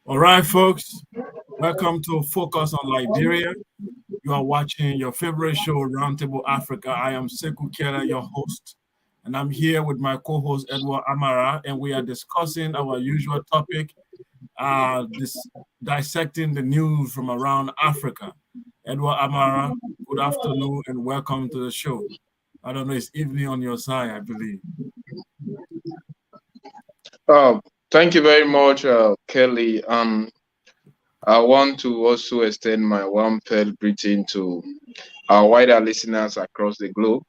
All right, folks, welcome to Focus on Liberia. You are watching your favorite show, Roundtable Africa. I am Sekou Kera, your host, and I'm here with my co-host Edward Amara, and we are discussing our usual topic, this dissecting the news from around Africa. Edward Amara, good afternoon and welcome to the show. I don't know, it's evening on your side, I believe. Oh, thank you very much, Kelly. I want to also extend my warm felt greeting to our wider listeners across the globe.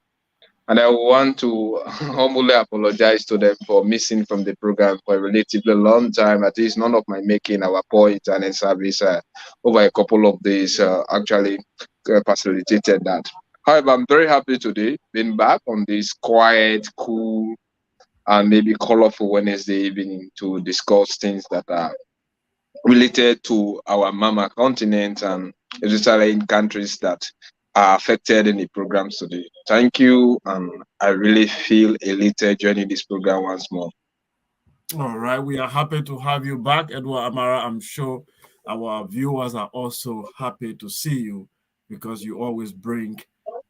And I want to humbly apologize to them for missing from the program for a relatively long time. At least none of my making our poor internet service over a couple of days actually facilitated that. However, I'm very happy today being back on this quiet, cool, and maybe colorful Wednesday evening to discuss things that are related to our mama continent and especially in countries that are affected in the programs today. Thank you, and I really feel elated joining this program once more. All right, we are happy to have you back, Edward Amara. I'm sure our viewers are also happy to see you because you always bring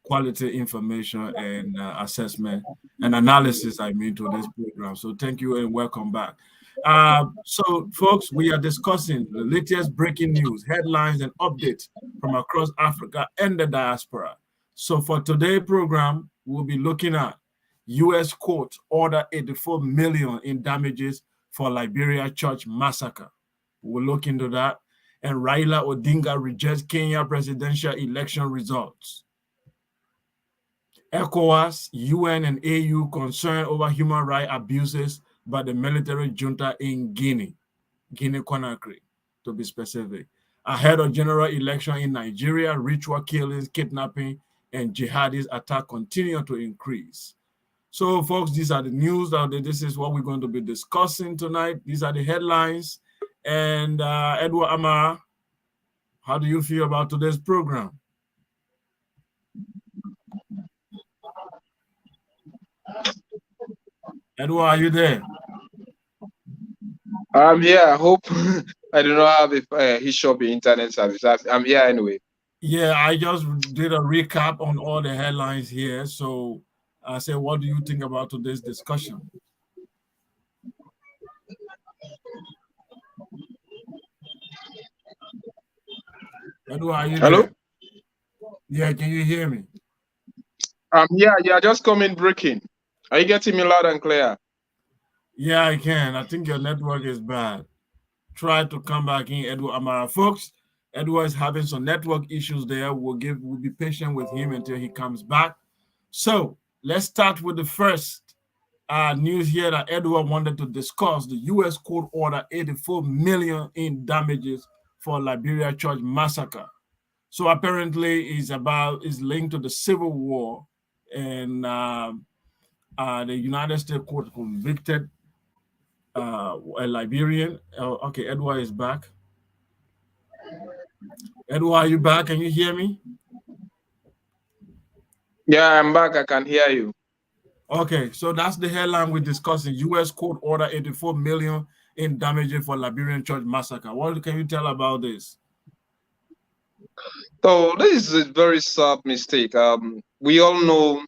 quality information and assessment and analysis, I mean, to this program. So thank you and welcome back. So, folks, we are discussing the latest breaking news, headlines, and updates from across Africa and the diaspora. So, for today's program, we'll be looking at U.S. court order 84 million in damages for Liberia church massacre. We'll look into that. And Raila Odinga rejects Kenya presidential election results. ECOWAS, UN, and AU concerned over human rights abuses by the military junta in Guinea Conakry, to be specific. Ahead of general election in Nigeria, ritual killings, kidnapping, and jihadist attack continue to increase. So, folks, these are the news. This is what we're going to be discussing tonight. These are the headlines. And Edward Amara, how do you feel about today's program? Edward, are you there? I'm here. I hope I do not have a issue of the internet service. I'm here anyway. Yeah, I just did a recap on all the headlines here. So I said, what do you think about today's discussion? Edward, are you Hello? there? Yeah, can you hear me? I'm here. Yeah, just coming breaking. Are you getting me loud and clear? Yeah, I can. I think your network is bad. Try to come back in, Edward Amara. Folks, Edward is having some network issues there. We'll be patient with him until he comes back. So let's start with the first news here that Edward wanted to discuss. The U.S. court order 84 million in damages for Liberia church massacre. So apparently, is linked to the Civil War, and the United States court convicted a Liberian. Okay, Edward is back. Edward, are you back? Can you hear me? Yeah, I'm back. I can hear you. Okay, so that's the headline we're discussing. U.S. court order 84 million in damages for Liberian church massacre. What can you tell about this? So this is a very sad mistake. We all know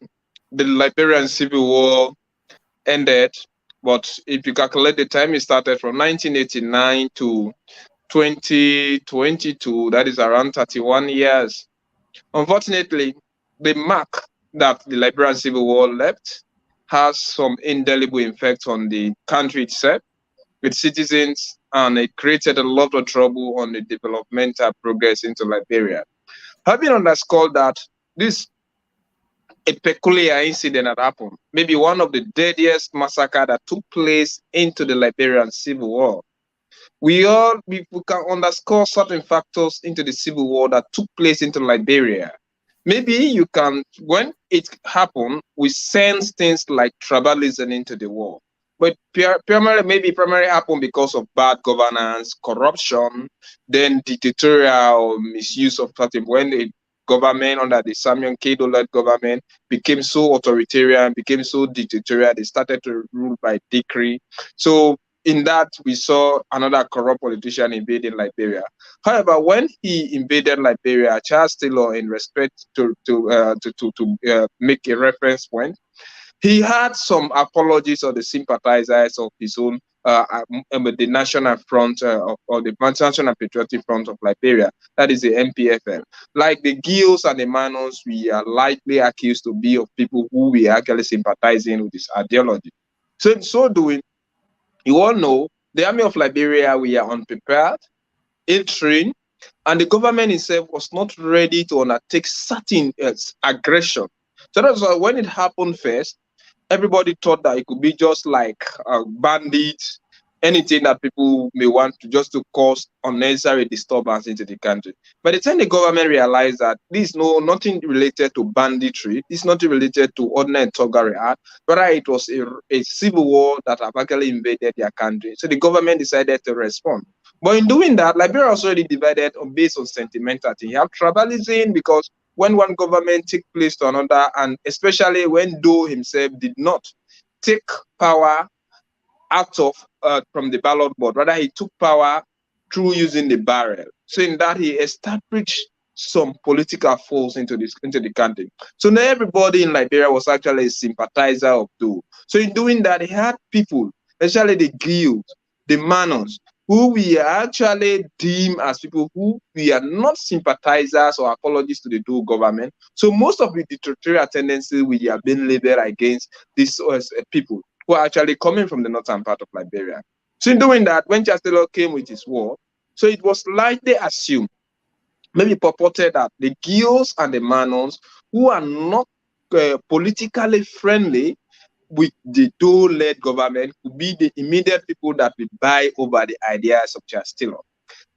the Liberian Civil War ended, but if you calculate the time, it started from 1989 to 2022. That is around 31 years. Unfortunately, the mark that the Liberian Civil War left has some indelible effect on the country itself, its citizens, and it created a lot of trouble on the developmental progress into Liberia. Having underscored that this a peculiar incident that happened, maybe one of the deadliest massacre that took place into the Liberian Civil War. We can underscore certain factors into the Civil War that took place into Liberia. Maybe you can, when it happened, we sense things like tribalism into the war. But primarily happened because of bad governance, corruption, then dictatorial misuse of certain when the government under the Samuel Kedo-led government became so authoritarian, became so dictatorial, they started to rule by decree. So in that we saw another corrupt politician invading Liberia. However, when he invaded Liberia, Charles Taylor, in respect to make a reference point, he had some apologies of the sympathizers of his own, the National Front or the National Patriotic Front of Liberia, that is the NPFL. Like the Gills and the Manos, we are likely accused to be of people who we are actually sympathizing with this ideology. So in so doing, you all know the army of Liberia, we are unprepared, ill-trained, and the government itself was not ready to undertake certain aggression. So that's why when it happened first, everybody thought that it could be just like bandits, anything that people may want to just to cause unnecessary disturbance into the country. By the time the government realized that this is nothing related to banditry, it's not related to ordinary Togari art, but it was a civil war that have actually invaded their country. So the government decided to respond. But in doing that, Liberia was already divided based on sentimental thing. You have tribalism because when one government take place to another, and especially when Doe himself did not take power out of from the ballot board, rather he took power through using the barrel. So in that he established some political force into the country. So now everybody in Liberia was actually a sympathizer of Doe. So in doing that, he had people, especially the guild, the Manos, who we actually deem as people who we are not sympathizers or apologists to the Doe government. So most of the dictatorial tendencies we have been labeled against these people who are actually coming from the northern part of Liberia. So in doing that, when Charles Taylor came with his war, so it was likely assumed, maybe purported, that the Guilds and the Manos, who are not politically friendly with the Doe-led government, could be the immediate people that will buy over the ideas of Charles Taylor.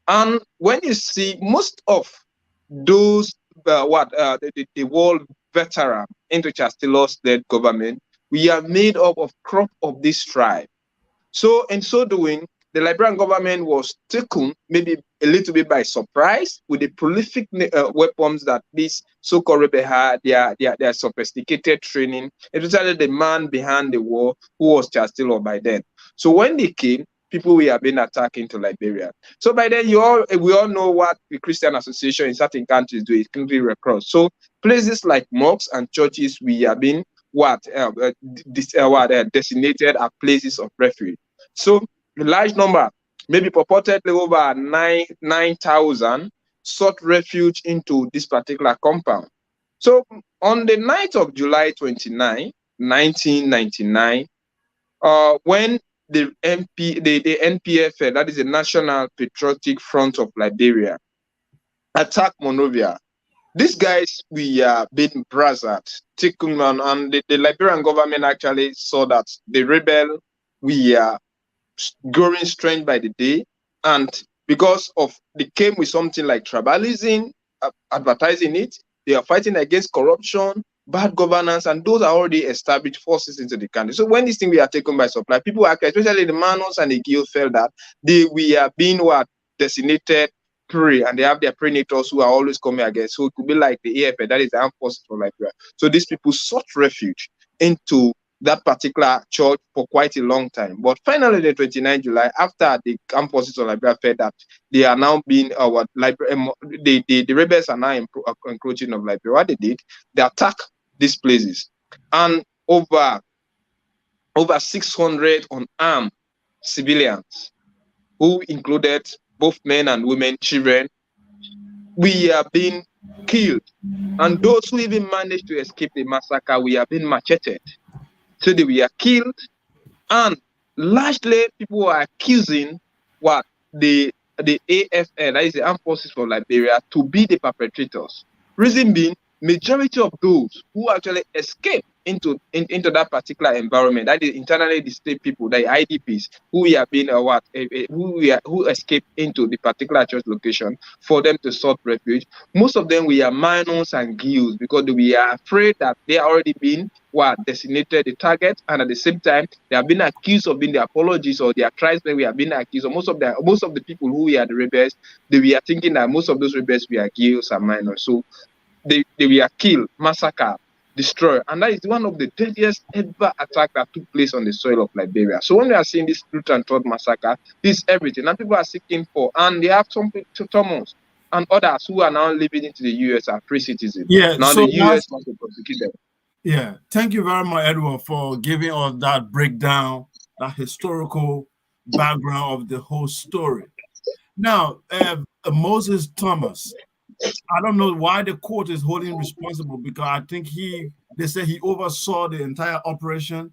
And when you see most of those the world veteran into Charles Taylor's led government, we are made up of crop of this tribe. So in so doing, the Liberian government was taken maybe a little bit by surprise with the prolific weapons that these so-called rebels had, their sophisticated training, especially the man behind the war who was Charles Taylor by then. So when they came, people were being attacked into Liberia. So by then, we all know what the Christian Association in certain countries do, is country Red Cross. So places like mosques and churches, we have been designated as places of refuge. So a large number, maybe purportedly over 9,000, sought refuge into this particular compound. So on the night of July 29, 1999, when the NPFL, that is the National Patriotic Front of Liberia, attacked Monrovia, these guys we being brazzard, taken on, and the Liberian government actually saw that the rebel we are growing strength by the day, and because of they came with something like tribalism, advertising it, they are fighting against corruption, bad governance, and those are already established forces into the country. So when this thing we are taken by supply, people are, especially the Manos and the Guild, felt that we are being designated prey, and they have their predators who are always coming against. So it could be like the AFL, that is the armed forces for Liberia. So these people sought refuge into that particular church for quite a long time. But finally, the 29th July, after the armed forces of Liberia felt that they are now being the rebels are now encroaching of Liberia, what they did, they attacked these places, and over 600 unarmed civilians, who included both men and women, children, we are being killed. And those who even managed to escape the massacre, we are being macheted. So they were killed, and largely people are accusing the AFL, that is the Armed Forces for Liberia, to be the perpetrators. Reason being, majority of those who actually escaped into that particular environment, that is internally displaced people, the IDPs, who have been who escaped into the particular church location for them to sought refuge. Most of them were minors and guilds, because we are afraid that they are already been designated the target, and at the same time they have been accused of being the apologists, or their tribesmen we have been accused, or most of the people who were the rebels, they were thinking that most of those rebels were guilds and minors. So they were killed, massacred, destroy. And that is one of the deadliest ever attack that took place on the soil of Liberia. So when we are seeing this Root and Thought massacre, this is everything. And people are seeking for, and they have some Thomas and others who are now living into the US as free citizens. Yeah, Now so the US wants to prosecute them. yeah, thank you very much, Edward, for giving us that breakdown, that historical background of the whole story. Now, Moses Thomas, I don't know why the court is holding responsible, because I think they say he oversaw the entire operation,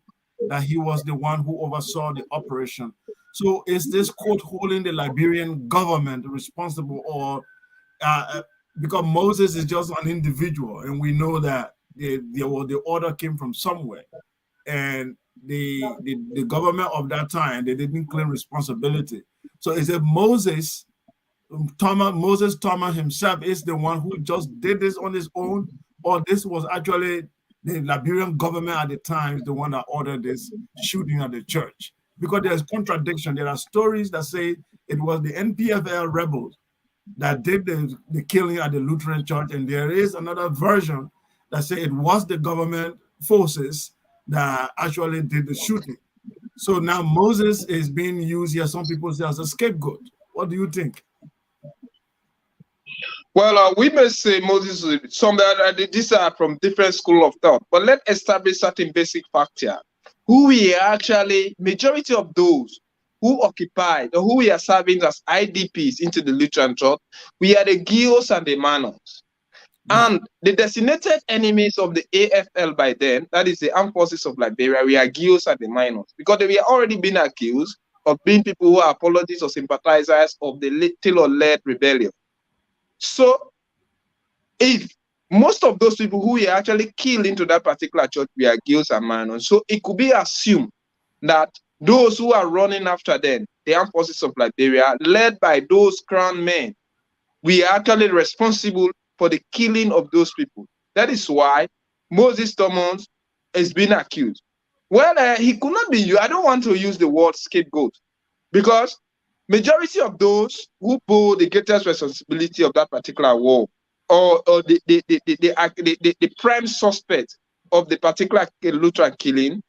that he was the one who oversaw the operation. So is this court holding the Liberian government responsible, or because Moses is just an individual, and we know that the order came from somewhere, and the government of that time, they didn't claim responsibility. So is it Moses Thomas himself is the one who just did this on his own, or this was actually the Liberian government at the time, the one that ordered this shooting at the church? Because there's contradiction. There are stories that say it was the NPFL rebels that did the killing at the Lutheran church, and there is another version that say it was the government forces that actually did the shooting. So now Moses is being used here, some people say, as a scapegoat. What do you think? Well, we may say Moses, some that these are from different school of thought, but let's establish certain basic facts here. Who we are actually, majority of those who occupied or who we are serving as IDPs into the Lutheran church, we are the Guilds and the Manors. Yeah. And the designated enemies of the AFL by then, that is the Armed Forces of Liberia, we are Guilds and the Minors, because they were already being accused of being people who are apologists or sympathizers of the Taylor-led rebellion. So, if most of those people who were actually killed into that particular church were Guilds and Minors, so it could be assumed that those who are running after them, the Armed Forces of Liberia, led by those crown men, we are actually responsible for the killing of those people. That is why Moses Thomas is being accused. Well, he could not be used. I don't want to use the word scapegoat, because majority of those who bore the greatest responsibility of that particular war, or the prime suspect of the particular Lutheran killing,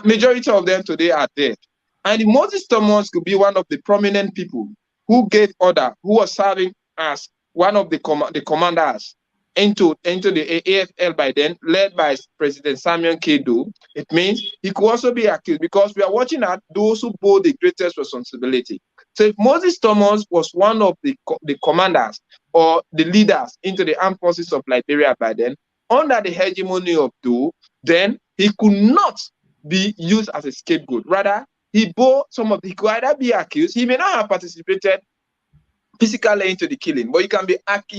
majority of them today are dead. And Moses Thomas could be one of the prominent people who gave order, who was serving as one of the commanders into the AFL by then, led by President Samuel Kedo. It means he could also be accused, because we are watching at those who bore the greatest responsibility. So if Moses Thomas was one of the commanders or the leaders into the Armed Forces of Liberia by then, under the hegemony of Doe, then he could not be used as a scapegoat. Rather, he could either be accused, he may not have participated physically into the killing, but he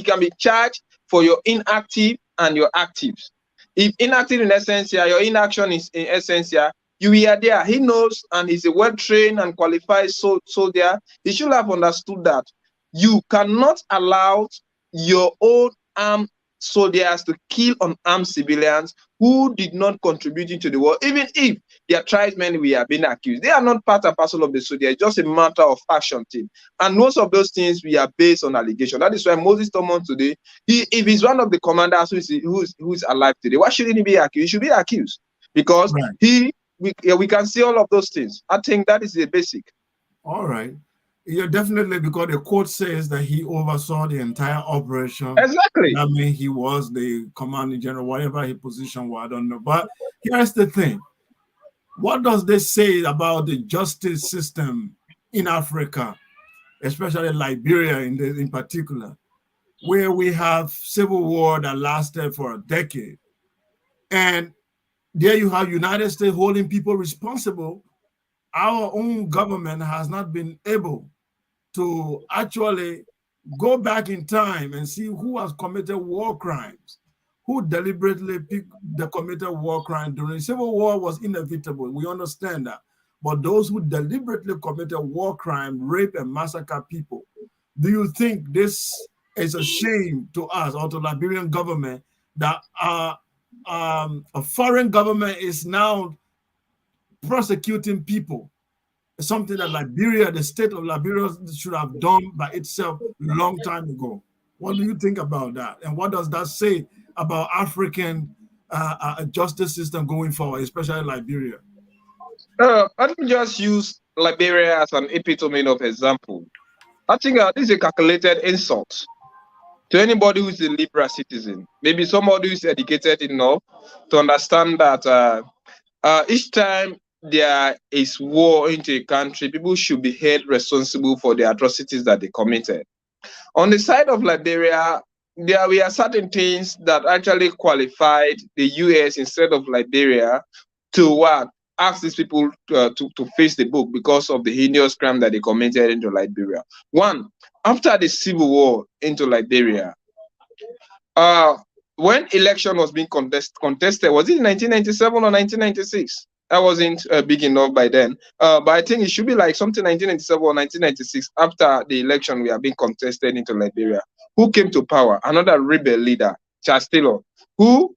can be charged for your inactive and your actives. If inactive in essence here, your inaction is in essence here, you are there. He knows, and he's a well-trained and qualified soldier. He should have understood that you cannot allow your own armed soldiers to kill unarmed civilians who did not contribute into the war, even if their tribesmen were being accused. They are not part and parcel of the soldier. It's just a matter of action team. And most of those things we are based on allegation. That is why Moses Thomas today, if he's one of the commanders who is alive today, why shouldn't he be accused? He should be accused, because we can see all of those things. I think that is the basic. All right. Yeah, definitely, because the court says that he oversaw the entire operation. Exactly. That means he was the commanding general, whatever his position was, I don't know. But here's the thing. What does this say about the justice system in Africa, especially Liberia in particular, where we have civil war that lasted for a decade? And there you have United States holding people responsible. Our own government has not been able to actually go back in time and see who has committed war crimes, who deliberately committed war crimes during civil war was inevitable. We understand that. But those who deliberately committed war crime, rape and massacre people, do you think this is a shame to us or to the Liberian government that a foreign government is now prosecuting people? Something that Liberia, the state of Liberia, should have done by itself a long time ago. What do you think about that? And what does that say about African justice system going forward, especially Liberia? Let me just use Liberia as an epitome of example. I think this is a calculated insult to anybody who is a liberal citizen. Maybe somebody who is educated enough to understand that each time there is war into a country, people should be held responsible for the atrocities that they committed. On the side of Liberia, there were certain things that actually qualified the US instead of Liberia to what? Ask these people to face the book because of the heinous crime that they committed into Liberia. One, after the civil war into Liberia, uh, when election was being contested, was it in 1997 or 1996? I wasn't big enough by then, but I think it should be like something 1997 or 1996 after the election we have been contested into Liberia. Who came to power? Another rebel leader, Charles Taylor, who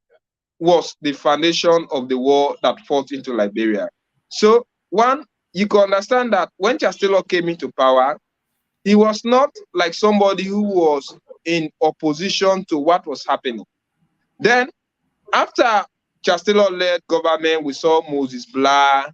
was the foundation of the war that fought into Liberia. So one, you can understand that when Charles Taylor came into power, he was not like somebody who was in opposition to what was happening. Then, after Charles Taylor-led government, we saw Moses Blah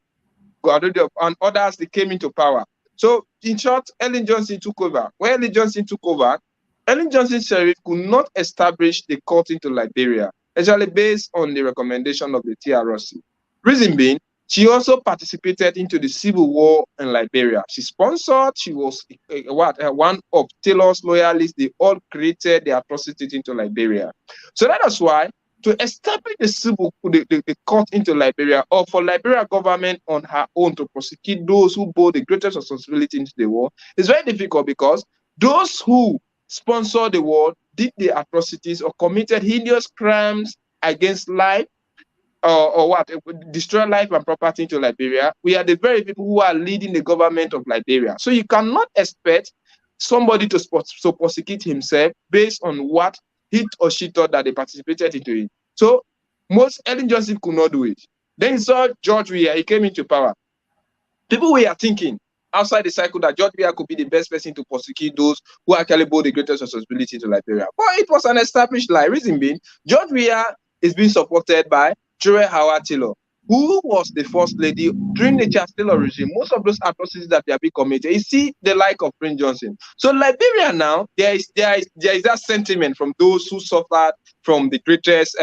and others, they came into power. So, in short, Ellen Johnson took over. When Ellen Johnson took over, Ellen Johnson Sheriff could not establish the court into Liberia, actually based on the recommendation of the TRC. Reason being, she also participated into the civil war in Liberia. She sponsored, she was one of Taylor's loyalists. They all created the atrocities into Liberia. So that is why to establish the court into Liberia, or for Liberia government on her own to prosecute those who bore the greatest responsibility into the war, is very difficult because those who sponsored the war did the atrocities or committed heinous crimes against life, or what, destroy life and property into Liberia. We are the very people who are leading the government of Liberia. So you cannot expect somebody to prosecute himself based on what he or she thought that they participated into it. So most Ellen Johnson could not do it. Then you saw George Weah, he came into power. People were thinking outside the cycle that George Weah could be the best person to prosecute those who actually bore the greatest responsibility to Liberia. But it was an established lie. Reason being, George Weah is being supported by Joy Howard Taylor, who was the first lady during the Charles Taylor regime. Most of those atrocities that they have been committed, you see the like of Prince Johnson. So Liberia now, there is that sentiment from those who suffered from the greatest,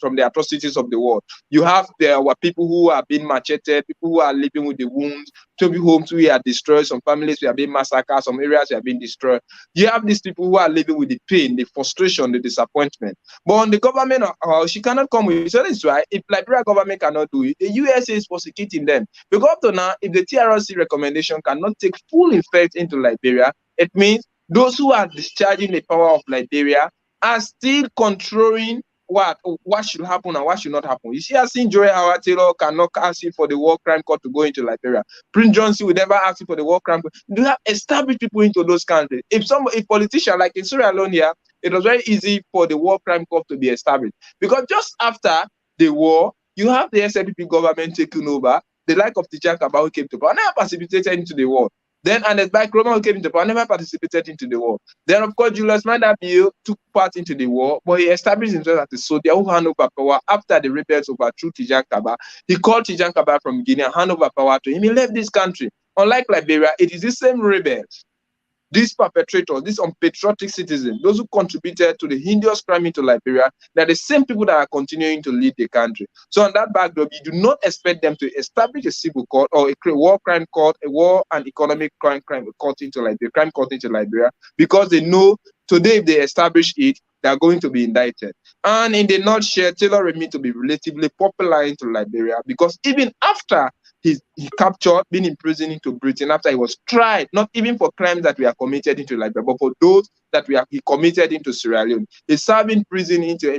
from the atrocities of the world. You have there were people who are being macheted, people who are living with the wounds, some homes we are destroyed, some families we are being massacred, some areas we are being destroyed. You have these people who are living with the pain, the frustration, the disappointment. But on the government, she cannot come with it. So that's why if Liberia government cannot do it, the USA is prosecuting them. Because up to now, if the TRC recommendation cannot take full effect into Liberia, it means those who are discharging the power of Liberia are still controlling what should happen and what should not happen. You see, I've seen Joy Howard Taylor cannot ask him for the War Crime Court to go into Liberia. Prince Johnson will never ask him for the War Crime Court. You have established people into those countries. If politician like in Sierra Leone here, it was very easy for the War Crime Court to be established because just after the war, you have the SLPP government taking over. The like of Tijan Kaba who came to power never participated into the war. Then Ernest Bai Kroma who came into power never participated into the war. Then of course Julius Maada Bio took part into the war, but he established himself as a soldier who handed over power after the rebels overthrew Tijan Kaba. He called Tijan Kaba from Guinea and handed over power to him. He left this country. Unlike Liberia, it is the same rebels, these perpetrators, these unpatriotic citizens, those who contributed to the heinous crime into Liberia, they're the same people that are continuing to lead the country. So on that backdrop, you do not expect them to establish a civil court or a war crime court, a war and economic crime court into Liberia, crime court into Liberia, because they know today if they establish it, they are going to be indicted. And in the nutshell, Taylor remained to be relatively popular into Liberia because even after he captured, been imprisoned into Britain after he was tried, not even for crimes that were committed into Liberia, but for those that he committed into Sierra Leone. He's serving imprisonment into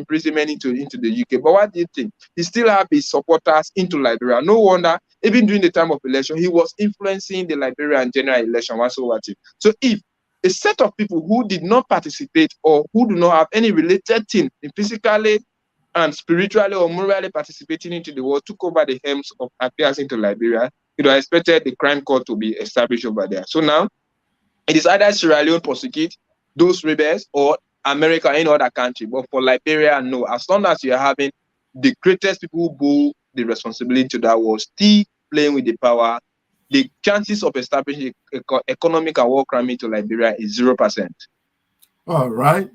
the UK. But what do you think? He still have his supporters into Liberia. No wonder, even during the time of election, he was influencing the Liberian general election whatsoever. So if a set of people who did not participate or who do not have any related thing in physically and spiritually or morally participating into the war took over the helms of affairs into Liberia, it was expected the crime court to be established over there. So now, it is either Sierra Leone prosecute those rebels or America or any other country. But for Liberia, no. As long as you are having the greatest people who bore the responsibility to that was still playing with the power, the chances of establishing economic and war crime into Liberia is 0%. All right.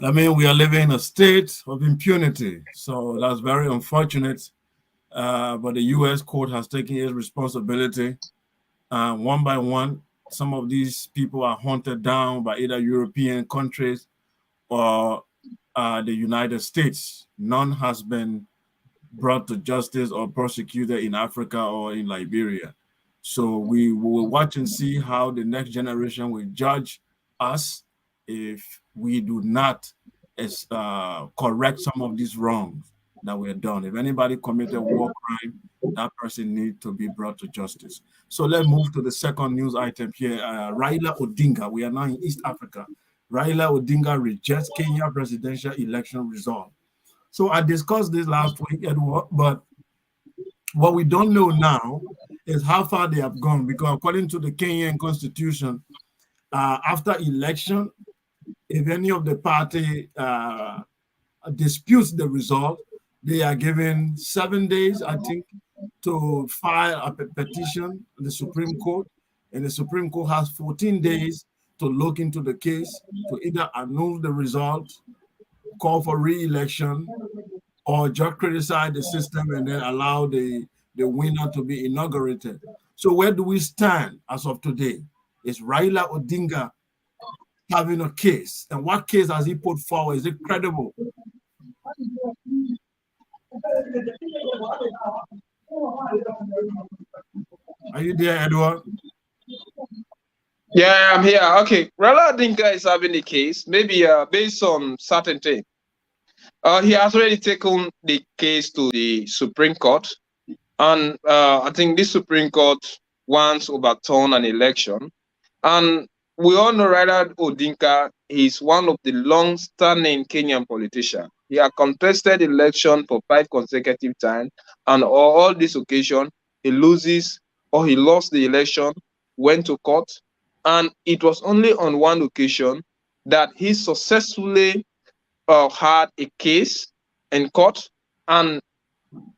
I mean, we are living in a state of impunity. So that's very unfortunate. But the U.S. court has taken its responsibility. One by one, some of these people are hunted down by either European countries or the United States. None has been brought to justice or prosecuted in Africa or in Liberia. So we will watch and see how the next generation will judge us if we do not correct some of these wrongs that were done. If anybody committed war crime, that person needs to be brought to justice. So let's move to the second news item here. Raila Odinga, we are now in East Africa. Raila Odinga rejects Kenya presidential election result. So I discussed this last week, Edward, but what we don't know now is how far they have gone, because according to the Kenyan constitution, after election, if any of the party disputes the result, they are given 7 days, I think, to file a petition in the Supreme Court, and the Supreme Court has 14 days to look into the case to either annul the result, call for re-election, or just criticize the system and then allow the winner to be inaugurated. So where do we stand as of today? Is Raila Odinga having a case? And what case has he put forward? Is it credible? Are you there, Edward? Yeah, I'm here. Okay, Raila Odinga is having a case, maybe based on certain things. He has already taken the case to the Supreme Court, and I think this Supreme Court wants to overturn an election. And we all know Raila Odinga is one of the long-standing Kenyan politicians. He has contested election for 5 consecutive times, and on all these occasions, he loses or he lost the election, went to court, and it was only on one occasion that he successfully had a case in court, and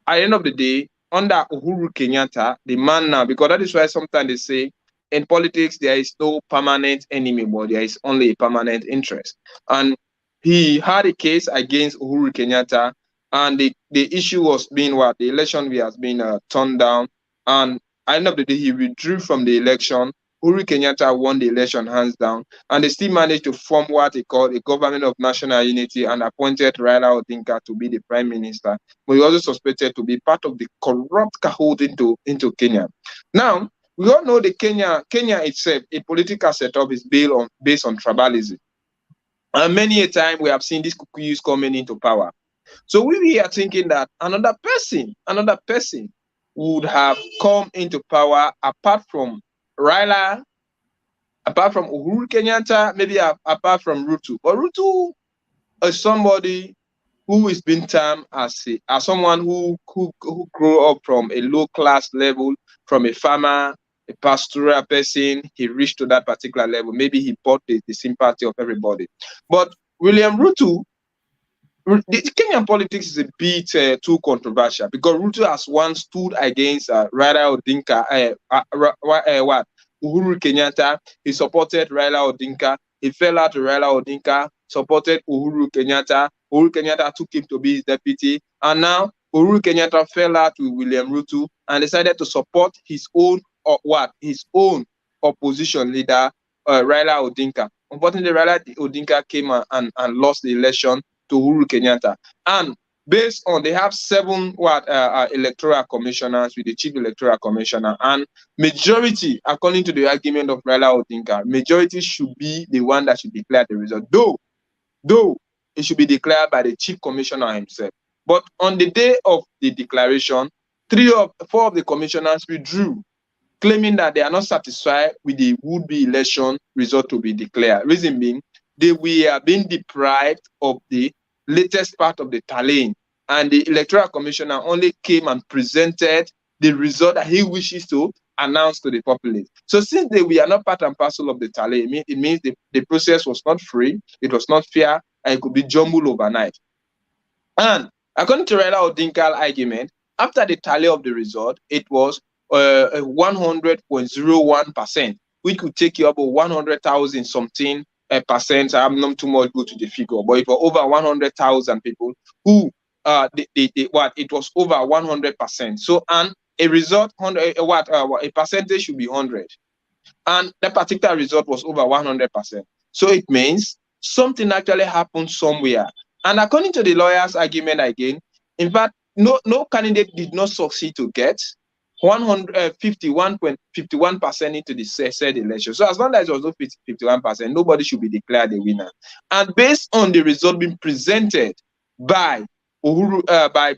at the end of the day, under Uhuru Kenyatta, the man now, because that is why sometimes they say in politics there is no permanent enemy, but there is only a permanent interest. And he had a case against Uhuru Kenyatta, and the issue was being what the election has been turned down, and at the end of the day, he withdrew from the election. Uhuru Kenyatta won the election hands down, and they still managed to form what they call a government of national unity and appointed Raila Odinga to be the prime minister. But he also suspected to be part of the corrupt cahoot into Kenya. Now, we all know the Kenya itself, a political setup is based on tribalism. And many a time we have seen these Kukuyus coming into power. So we are thinking that another person would have come into power apart from Raila, apart from Uhuru Kenyatta, maybe apart from Ruto. But Ruto is somebody who is being termed as someone who grew up from a low class level, from a farmer, a pastoral person. He reached to that particular level. Maybe he bought the sympathy of everybody. But William Ruto, the Kenyan politics is a bit too controversial, because Ruto has once stood against Raila Odinga, Uhuru Kenyatta. He supported Raila Odinga. He fell out to Raila Odinga, supported Uhuru Kenyatta. Uhuru Kenyatta took him to be his deputy. And now Uhuru Kenyatta fell out with William Ruto and decided to support his own opposition leader, Raila Odinga. Unfortunately, Raila Odinga came and lost the election to Uhuru Kenyatta. And based on, they have 7 electoral commissioners with the chief electoral commissioner, and majority, according to the argument of Raila Odinga, majority should be the one that should declare the result, though it should be declared by the chief commissioner himself. But on the day of the declaration, 4 of the commissioners withdrew, claiming that they are not satisfied with the would-be election result to be declared. Reason being, they were being deprived of the latest part of the tallying, and the electoral commissioner only came and presented the result that he wishes to announce to the populace. So since we are not part and parcel of the tally, it means the process was not free, it was not fair, and it could be jumbled overnight. And According to Raila Odinga's argument, after the tally of the result, it was 100.01%, which could take you about 100,000 something percent. I'm not too much go to the figure, but it was over 100,000 people who it was over 100%. So, and a result, a percentage should be 100, and that particular result was over 100%. So it means something actually happened somewhere. And according to the lawyer's argument again, in fact, no candidate did not succeed to get 151.51% into the said election. So as long as it was not 51%, nobody should be declared a winner. And based on the result being presented by Uhuru, by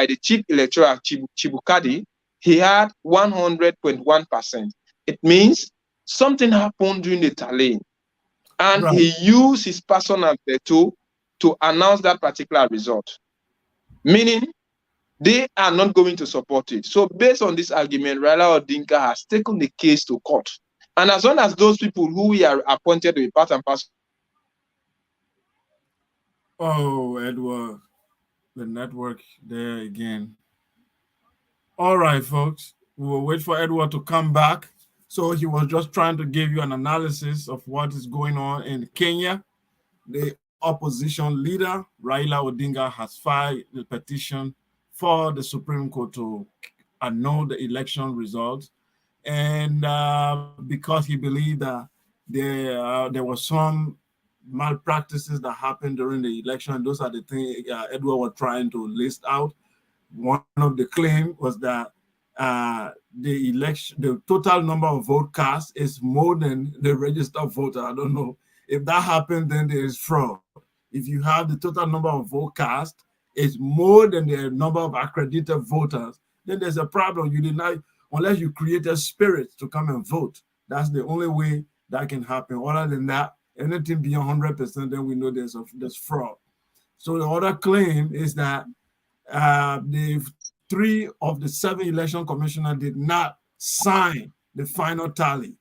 the chief electoral Chibukadi, he had 100.1%. It means something happened during the tallying, and Right. he used his personal veto to announce that particular result, meaning they are not going to support it. So based on this argument, Raila Odinga has taken the case to court. And as long as those people who we are appointed to be part and parcel. Oh, Edward, the network there again. All right, folks, we will wait for Edward to come back. So he was just trying to give you an analysis of what is going on in Kenya. The opposition leader, Raila Odinga, has filed the petition for the Supreme Court to annul the election results. And because he believed that there were some malpractices that happened during the election, those are the things Edward was trying to list out. One of the claims was that the total number of vote cast is more than the registered voter. I don't know if that happened, then there is fraud. If you have the total number of vote cast is more than the number of accredited voters, then there's a problem. You did not, unless you create a spirit to come and vote. That's the only way that can happen. Other than that, anything beyond 100%, then we know there's fraud. So the other claim is that the 3 of the 7 election commissioners did not sign the final tally.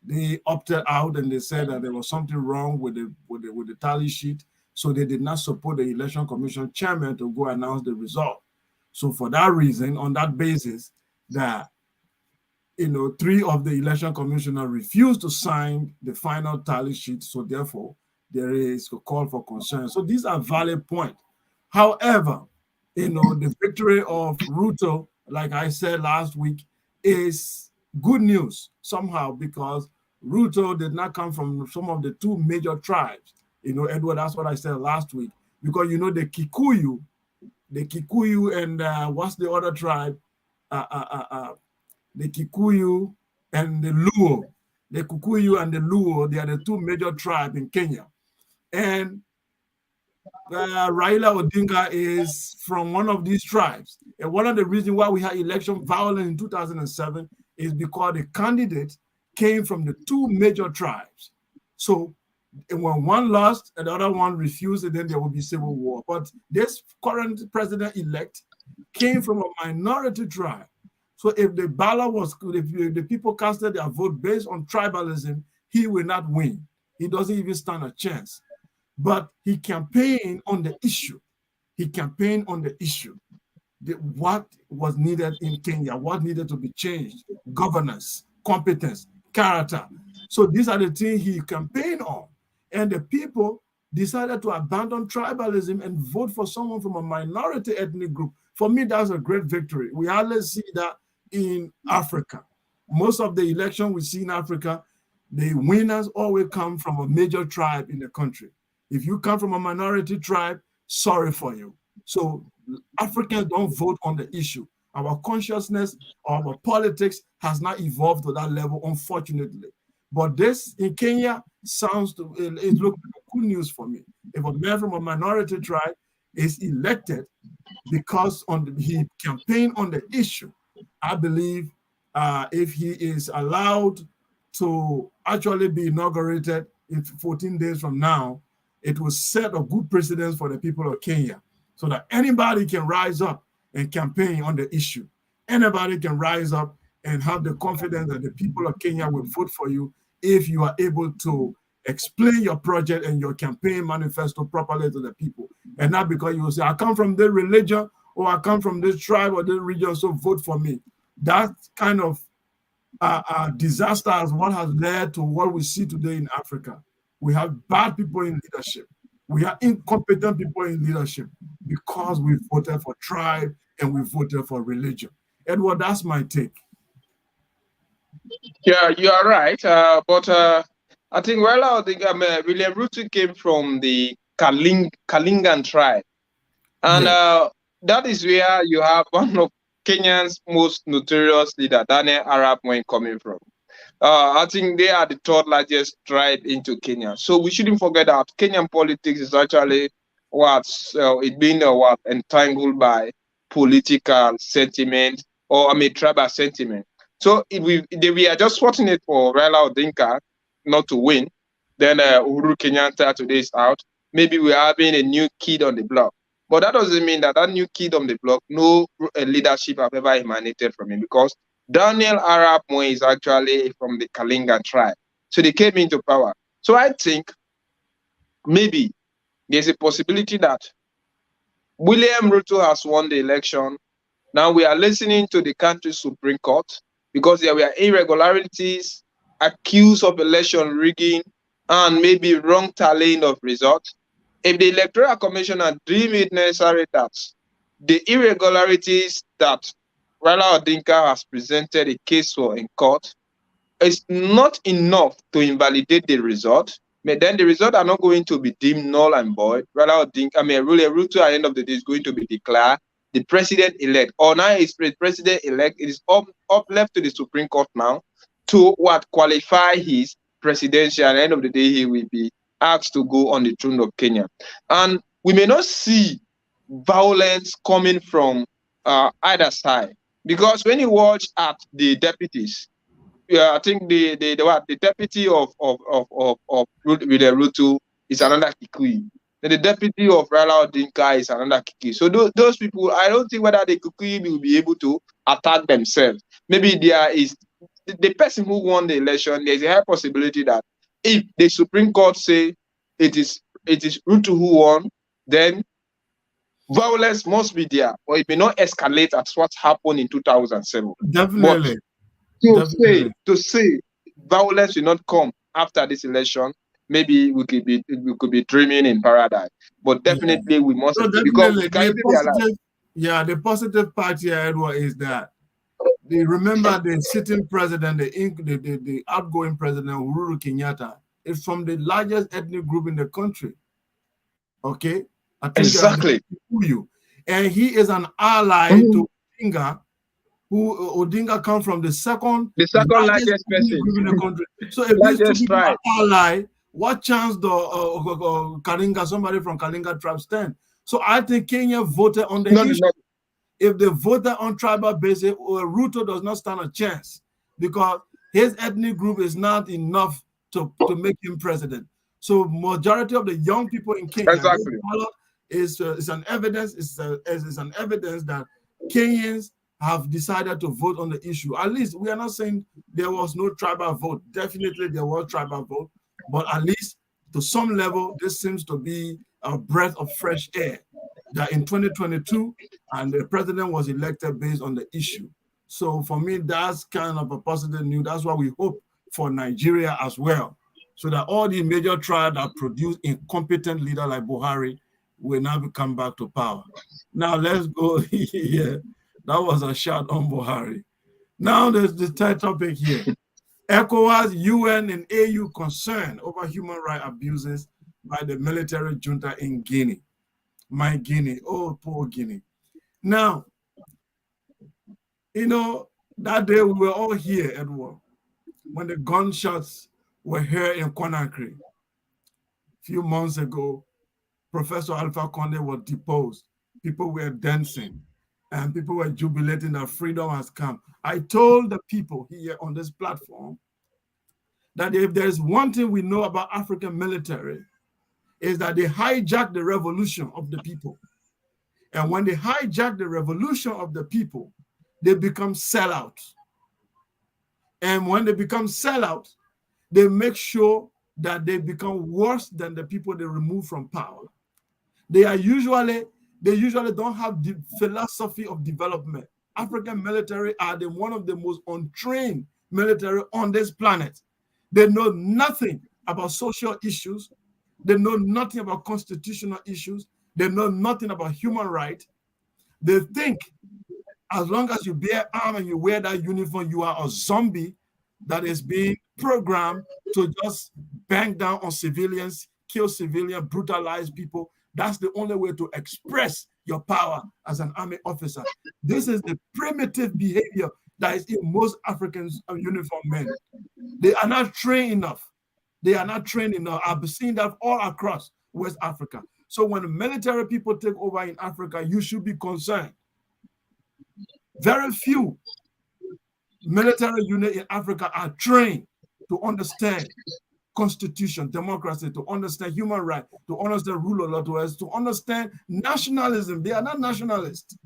They opted out and they said that there was something wrong with the tally sheet, so they did not support the election commission chairman to go announce the result. So for that reason, on that basis, that 3 of the election commissioners refused to sign the final tally sheet, so therefore there is a call for concern. So these are valid points. However, the victory of Ruto, like I said last week, is good news somehow, because Ruto did not come from some of the 2 major tribes. Edward, that's what I said last week. Because, the Kikuyu and what's the other tribe? The Kikuyu and the Luo. The Kikuyu and the Luo, they are the 2 major tribes in Kenya. And Raila Odinga is from one of these tribes. And one of the reasons why we had election violence in 2007 is because the candidate came from the 2 major tribes. So when one lost and the other one refused, then there will be civil war. But this current president-elect came from a minority tribe. So if the ballot if the people casted their vote based on tribalism, he will not win. He doesn't even stand a chance. But he campaigned on the issue. He campaigned on the issue. What was needed in Kenya, what needed to be changed, governance, competence, character. So these are the things he campaigned on. And the people decided to abandon tribalism and vote for someone from a minority ethnic group. For me, that's a great victory. We hardly see that in Africa. Most of the election we see in Africa, the winners always come from a major tribe in the country. If you come from a minority tribe, sorry for you. So Africans don't vote on the issue. Our consciousness, our politics has not evolved to that level, unfortunately. But this in Kenya it looks like good news for me. If a man from a minority tribe is elected because he campaigned on the issue, I believe if he is allowed to actually be inaugurated in 14 days from now, it will set a good precedence for the people of Kenya, so that anybody can rise up and campaign on the issue. Anybody can rise up and have the confidence that the people of Kenya will vote for you if you are able to explain your project and your campaign manifesto properly to the people. And not because you will say, I come from this religion or I come from this tribe or this region, so vote for me. That kind of disaster is what has led to what we see today in Africa. We have bad people in leadership. We have incompetent people in leadership because we voted for tribe and we voted for religion. Edward, that's my take. Yeah, you are right. But I think William Ruto came from the Kalingan tribe. And Yes. that is where you have one of Kenya's most notorious leader, Daniel Arap Moi, coming from. I think they are the third largest tribe into Kenya. So we shouldn't forget that Kenyan politics is actually it being what entangled by political sentiment, or I mean tribal sentiment. So if we are just fortunate for Raila Odinga not to win, then Uhuru Kenyatta today is out. Maybe we are having a new kid on the block. But that doesn't mean that new kid on the block, no leadership have ever emanated from him, because Daniel Arap Moi is actually from the Kalinga tribe. So they came into power. So I think maybe there's a possibility that William Ruto has won the election. Now we are listening to the country's Supreme Court because there were irregularities, accused of election rigging, and maybe wrong tallying of results. If the Electoral Commission deem it necessary that the irregularities that Raila Odinga has presented a case for in court is not enough to invalidate the result, but then the results are not going to be deemed null and void. Raila Odinga, Ruto at the end of the day is going to be declared the president-elect. Or now is president-elect. It is up left to the Supreme Court now to qualify his presidency. At the end of the day, he will be asked to go on the throne of Kenya. And we may not see violence coming from either side, because when you watch at the deputies, I think the deputy of William Ruto is another Kikuyu. The deputy of Raila Odinga is another Kikuyu. So those people, I don't think whether the Kikuyu will be able to attack themselves. Maybe there is the person who won the election. There's a high possibility that if the Supreme Court say it is Ruto who won, then violence must be there, or it may not escalate as what happened in 2007. Definitely. But to say violence will not come after this election, maybe we could be dreaming in paradise. But definitely we must, so because definitely the positive part here, Edward, is that they remember the sitting president, the outgoing president Uhuru Kenyatta is from the largest ethnic group in the country. Okay, I think exactly. And he is an ally to Odinga, who Odinga comes from the second largest person group in the country. So if these two people are ally, what chance do Kalinga, somebody from Kalinga tribe, stand? So I think Kenya voted on the issue. If they voted on tribal basis, Ruto does not stand a chance, because his ethnic group is not enough to make him president. So majority of the young people in Kenya, is an evidence that Kenyans have decided to vote on the issue. At least we are not saying there was no tribal vote. Definitely there was tribal vote, but at least to some level, this seems to be a breath of fresh air that in 2022, and the president was elected based on the issue. So for me, that's kind of a positive news. That's what we hope for Nigeria as well, so that all the major tribes that produce incompetent leader like Buhari will now come back to power. Now let's go here. That was a shot on Buhari. Now there's the third topic here. ECOWAS, UN, and AU concerned over human rights abuses by the military junta in Guinea. My Guinea, oh, poor Guinea. Now, that day we were all here, Edward, when the gunshots were heard in Conakry. A few months ago, Professor Alpha Conde was deposed. People were dancing, and people were jubilating that freedom has come. I told the people here on this platform that if there's one thing we know about African military, is that they hijack the revolution of the people. And when they hijack the revolution of the people, they become sellouts. And when they become sellouts, they make sure that they become worse than the people they remove from power. They usually don't have the philosophy of development. African military are one of the most untrained military on this planet. They know nothing about social issues. They know nothing about constitutional issues. They know nothing about human rights. They think as long as you bear arm and you wear that uniform, you are a zombie that is being programmed to just bang down on civilians, kill civilians, brutalize people. That's the only way to express your power as an army officer. This is the primitive behavior that is in most African uniform men. They are not trained enough. They are not trained enough. I've seen that all across West Africa. So when military people take over in Africa, you should be concerned. Very few military units in Africa are trained to understand constitution, democracy, to understand human rights, to understand rule of law, to understand nationalism. They are not nationalists.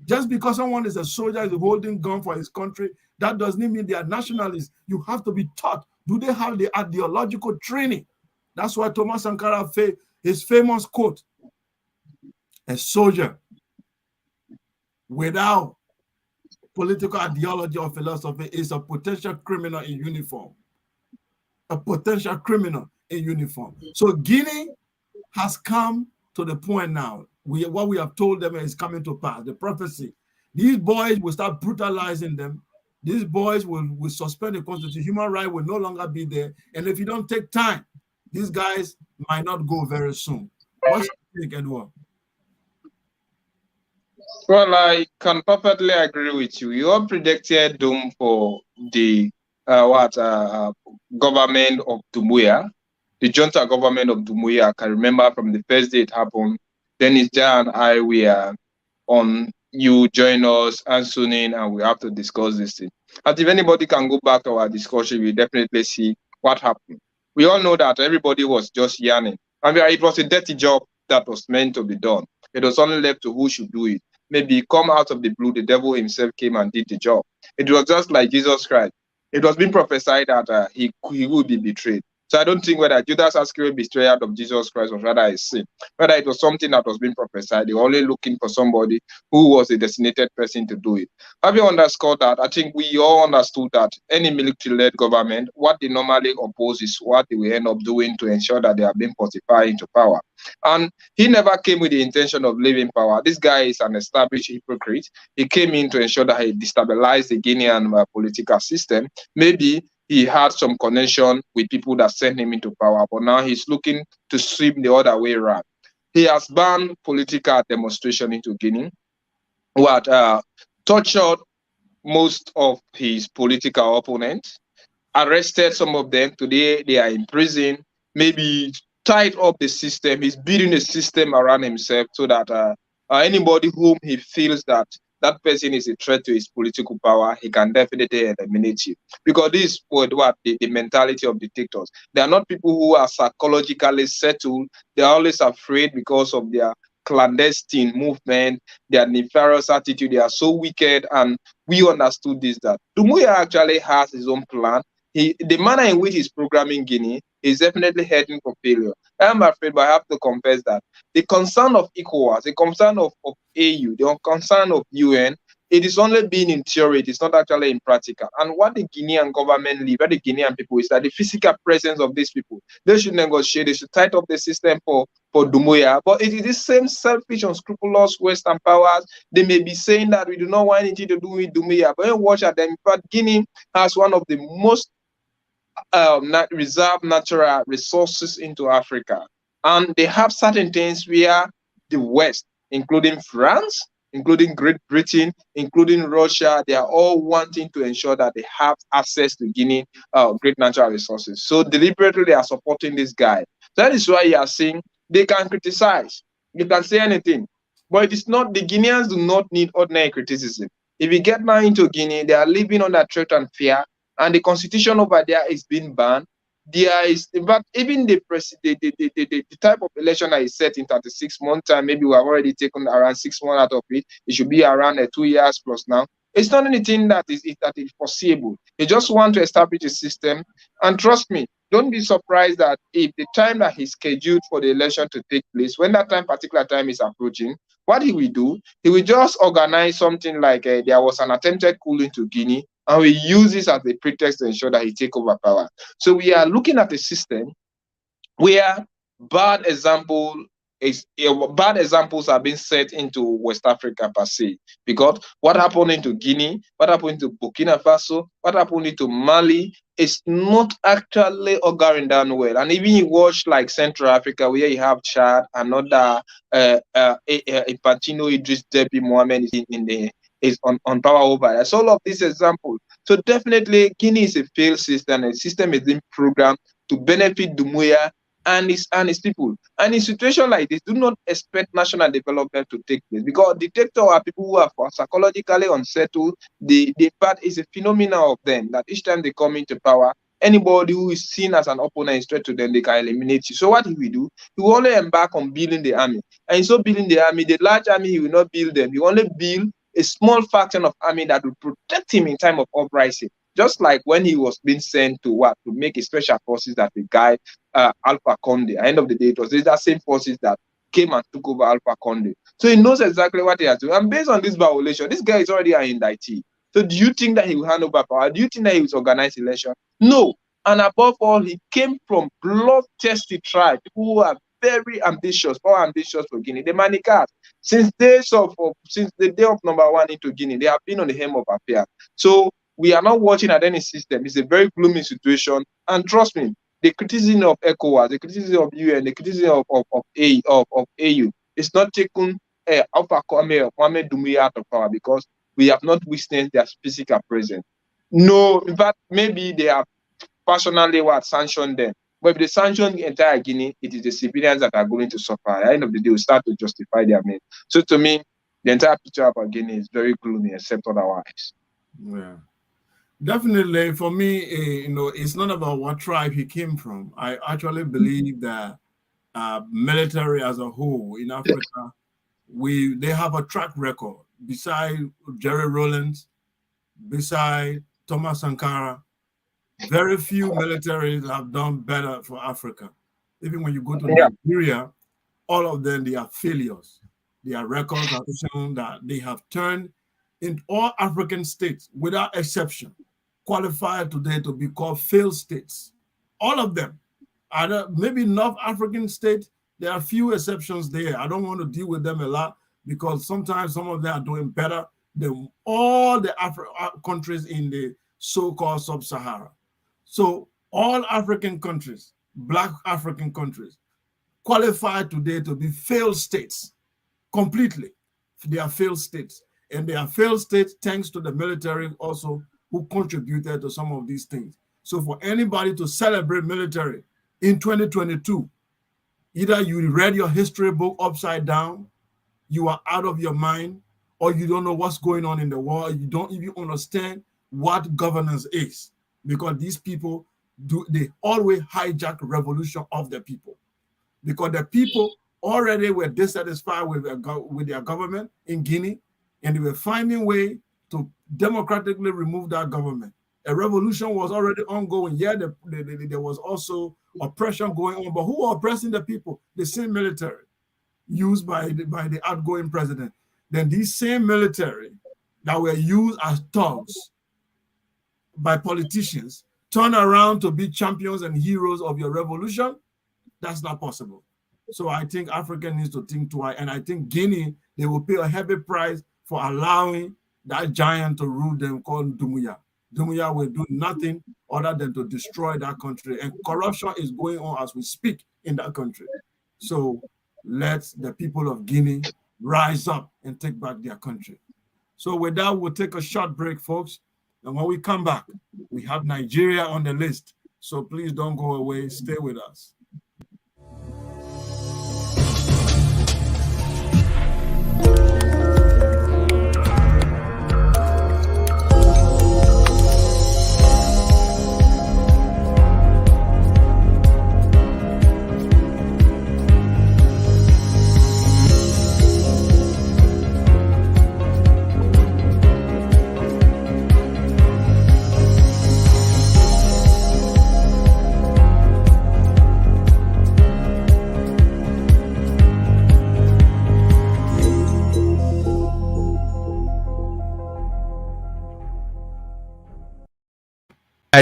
Just because someone is a soldier, is holding gun for his country, that doesn't mean they are nationalists. You have to be taught. Do they have the ideological training? That's why Thomas Sankara, his famous quote, a soldier without political ideology or philosophy is a potential criminal in uniform. A potential criminal in uniform. So Guinea has come to the point now. What we have told them is coming to pass. The prophecy. These boys will start brutalizing them. These boys will suspend the constitution. Human rights will no longer be there. And if you don't take time, these guys might not go very soon. What do you think, Edward? Well, I can perfectly agree with you. You all predicted doom for the government of Dumuya, the junta government of Dumuya. I can remember from the first day it happened. Dennis Ja and I were on. You join us, answering, and we have to discuss this thing. And if anybody can go back to our discussion, we definitely see what happened. We all know that everybody was just yarning, and it was a dirty job that was meant to be done. It was only left to who should do it. Maybe come out of the blue, the devil himself came and did the job. It was just like Jesus Christ. It was being prophesied that he would be betrayed. So I don't think whether Judas Iscariot betrayal of Jesus Christ was rather a sin, whether it was something that was being prophesied. They were only looking for somebody who was a designated person to do it. Having underscored that, I think we all understood that any military-led government, what they normally oppose is what they will end up doing to ensure that they are being fortified into power. And he never came with the intention of leaving power. This guy is an established hypocrite. He came in to ensure that he destabilized the Guinean political system. Maybe he had some connection with people that sent him into power, but now he's looking to swim the other way around. He has banned political demonstration into Guinea, what tortured most of his political opponents, arrested some of them. Today they are in prison, maybe tied up the system. He's building a system around himself so that anybody whom he feels that person is a threat to his political power, he can definitely eliminate you. Because this is what the mentality of dictators. They are not people who are psychologically settled. They are always afraid because of their clandestine movement, their nefarious attitude. They are so wicked, and we understood this, that Dumuya actually has his own plan. The manner in which he's programming Guinea is definitely heading for failure. I'm afraid, but I have to confess that the concern of ECOWAS, the concern of AU, the concern of UN, it is only being in theory, it is not actually in practical. And what the Guinean government leave, what the Guinean people is that the physical presence of these people, they should negotiate, they should tighten up the system for Dumuya. But it is the same selfish, unscrupulous Western powers. They may be saying that we do not want anything to do with Dumuya, but when you watch at them, in fact, Guinea has one of the most reserve natural resources into Africa, and they have certain things where the West, including France, including Great Britain, including Russia, they are all wanting to ensure that they have access to Guinea great natural resources. So deliberately they are supporting this guy. That is why you are seeing they can criticize, they can say anything, but it is not, the Guineans do not need ordinary criticism. If you get now into Guinea, they are living under threat and fear, and the constitution over there is being banned. There is, in fact, even the type of election that is set in 36 months time, maybe we have already taken around 6 months out of it. It should be around 2 years plus now. It's not anything that is foreseeable. They just want to establish a system. And trust me, don't be surprised that if the time that he's scheduled for the election to take place, when that particular time is approaching, what he will do, he will just organize something like there was an attempted coup into Guinea, and we use this as a pretext to ensure that he take over power. So we are looking at a system where bad examples are being set into West Africa per se. Because what happened into Guinea, what happened to Burkina Faso, what happened into Mali is not actually auguring down well. And even you watch like Central Africa, where you have Chad, another Infantino Idris Deby Mohamed is on power over there. So all of these examples. So definitely Guinea is a failed system, and the system is being programmed to benefit Dumbuya and his people. And in situations like this, do not expect national development to take place, because dictators are people who are psychologically unsettled. The part is a phenomenon of them that each time they come into power, anybody who is seen as an opponent is threat to them, they can eliminate you. So what he will do, he will only embark on building the army. And in so building the army, the large army, he will not build them. He will only build a small faction of army that will protect him in time of uprising. Just like when he was being sent to make a special forces that the guy Alpha Conde. At the end of the day, it was that same forces that came and took over Alpha Conde. So he knows exactly what he has to do. And based on this violation, this guy is already an indictee. So do you think that he will hand over power? Do you think that he will organize election? No. And above all, he came from bloodthirsty tribe who are very ambitious, more ambitious for Guinea. The Manikas, since the day of number one into Guinea, they have been on the hem of affairs. So we are not watching at any system. It's a very gloomy situation. And trust me, the criticism of ECOWAS, the criticism of UN, the criticism of AU is not taken Alpha Mohamed Doumbouya out of power, because we have not witnessed their physical presence. No, in fact, maybe they have personally sanctioned them. But if they sanction the entire Guinea, it is the civilians that are going to suffer. At the end of the day, we start to justify their men. So to me, the entire picture about Guinea is very gloomy, except otherwise. Yeah. Definitely, for me, it's not about what tribe he came from. I actually believe that military as a whole in Africa, they have a track record. Beside Jerry Rawlings, beside Thomas Sankara, very few militaries have done better for Africa. Even when you go to Liberia, all of them, they are failures. Their records have shown that they have turned in all African states, without exception, qualified today to be called failed states. All of them. Maybe North African states, there are few exceptions there. I don't want to deal with them a lot, because sometimes some of them are doing better than all the countries in the so-called sub-Sahara. So all African countries, Black African countries, qualified today to be failed states completely. They are failed states. And they are failed states thanks to the military also, who contributed to some of these things. So for anybody to celebrate military in 2022, either you read your history book upside down, you are out of your mind, or you don't know what's going on in the world, you don't even understand what governance is, because these people they always hijack revolution of the people, because the people already were dissatisfied with their government in Guinea, and they were finding way to democratically remove that government. A revolution was already ongoing. Yeah, there was also oppression going on, but who were oppressing the people? The same military used by the outgoing president. Then these same military that were used as thugs by politicians turn around to be champions and heroes of your revolution. That's not possible. So I think Africa needs to think twice, and I think Guinea, they will pay a heavy price for allowing that giant to rule them called Doumbouya. Doumbouya will do nothing other than to destroy that country, and corruption is going on as we speak in that country. So let the people of Guinea rise up and take back their country. So with that, we'll take a short break, folks. And when we come back, we have Nigeria on the list. So please don't go away. Stay with us.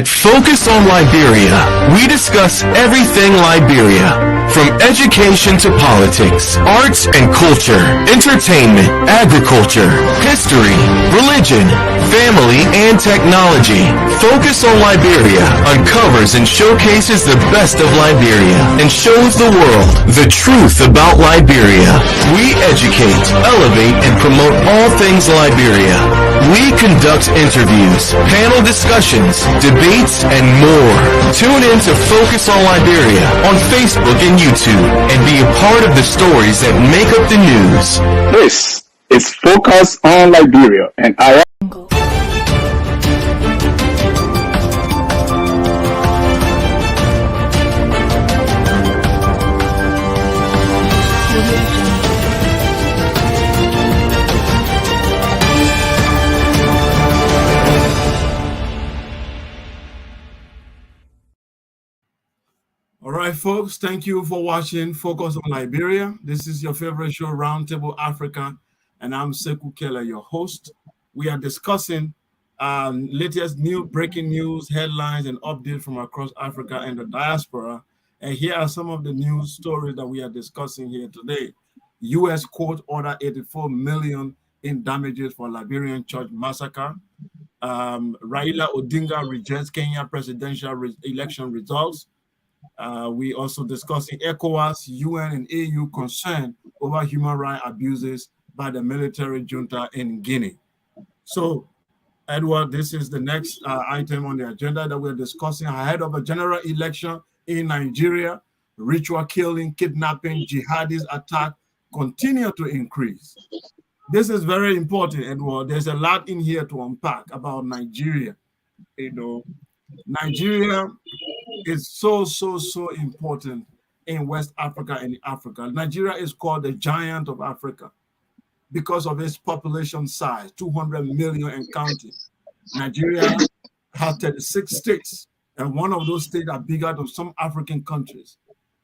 At Focus on Liberia, we discuss everything Liberia, from education to politics, arts and culture, entertainment, agriculture, history, religion, family, and technology. Focus on Liberia uncovers and showcases the best of Liberia and shows the world the truth about Liberia. We educate, elevate, and promote all things Liberia. We conduct interviews, panel discussions, debates, and more. Tune in to Focus on Liberia on Facebook and YouTube and be a part of the stories that make up the news. This is Focus on Liberia, and I am All right, folks, thank you for watching Focus on Liberia. This is your favorite show, Roundtable Africa, and I'm Sekou Keller, your host. We are discussing latest breaking news, headlines, and updates from across Africa and the diaspora. And here are some of the news stories that we are discussing here today. U.S. court order $84 million in damages for Liberian church massacre. Raila Odinga rejects Kenya presidential election results. We also discussing ECOWAS, UN, and AU concern over human rights abuses by the military junta in Guinea. So, Edward, this is the next item on the agenda that we're discussing ahead of a general election in Nigeria. Ritual killing, kidnapping, jihadist attack continue to increase. This is very important, Edward. There's a lot in here to unpack about Nigeria. Nigeria is so important in West Africa and Africa. Nigeria is called the giant of Africa because of its population size, 200 million and counting. Nigeria has 36 states, and one of those states are bigger than some African countries.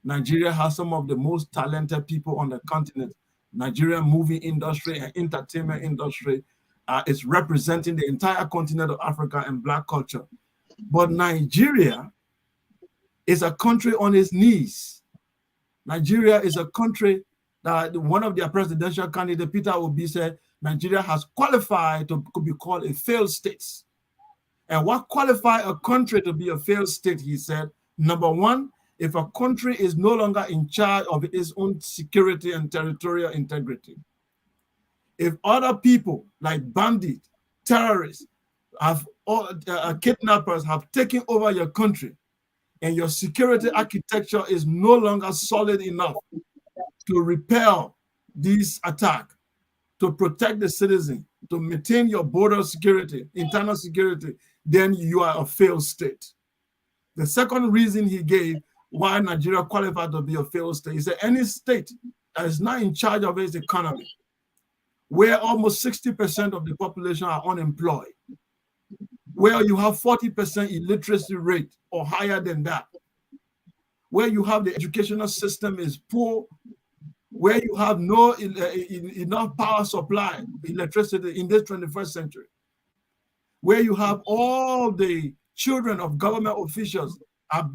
Nigeria has some of the most talented people on the continent. Nigerian movie industry and entertainment industry is representing the entire continent of Africa and Black culture. But Nigeria is a country on its knees. Nigeria is a country that one of their presidential candidates, Peter Obi, said Nigeria has qualified to be called a failed state. And what qualifies a country to be a failed state, he said, number one, if a country is no longer in charge of its own security and territorial integrity. If other people like bandits, terrorists, kidnappers have taken over your country, and your security architecture is no longer solid enough to repel this attack, to protect the citizen, to maintain your border security, internal security, then you are a failed state. The second reason he gave why Nigeria qualified to be a failed state, he said any state that is not in charge of its economy, where almost 60% of the population are unemployed, where you have 40% illiteracy rate or higher than that, where you have the educational system is poor, where you have no enough power supply, electricity in this 21st century, where you have all the children of government officials are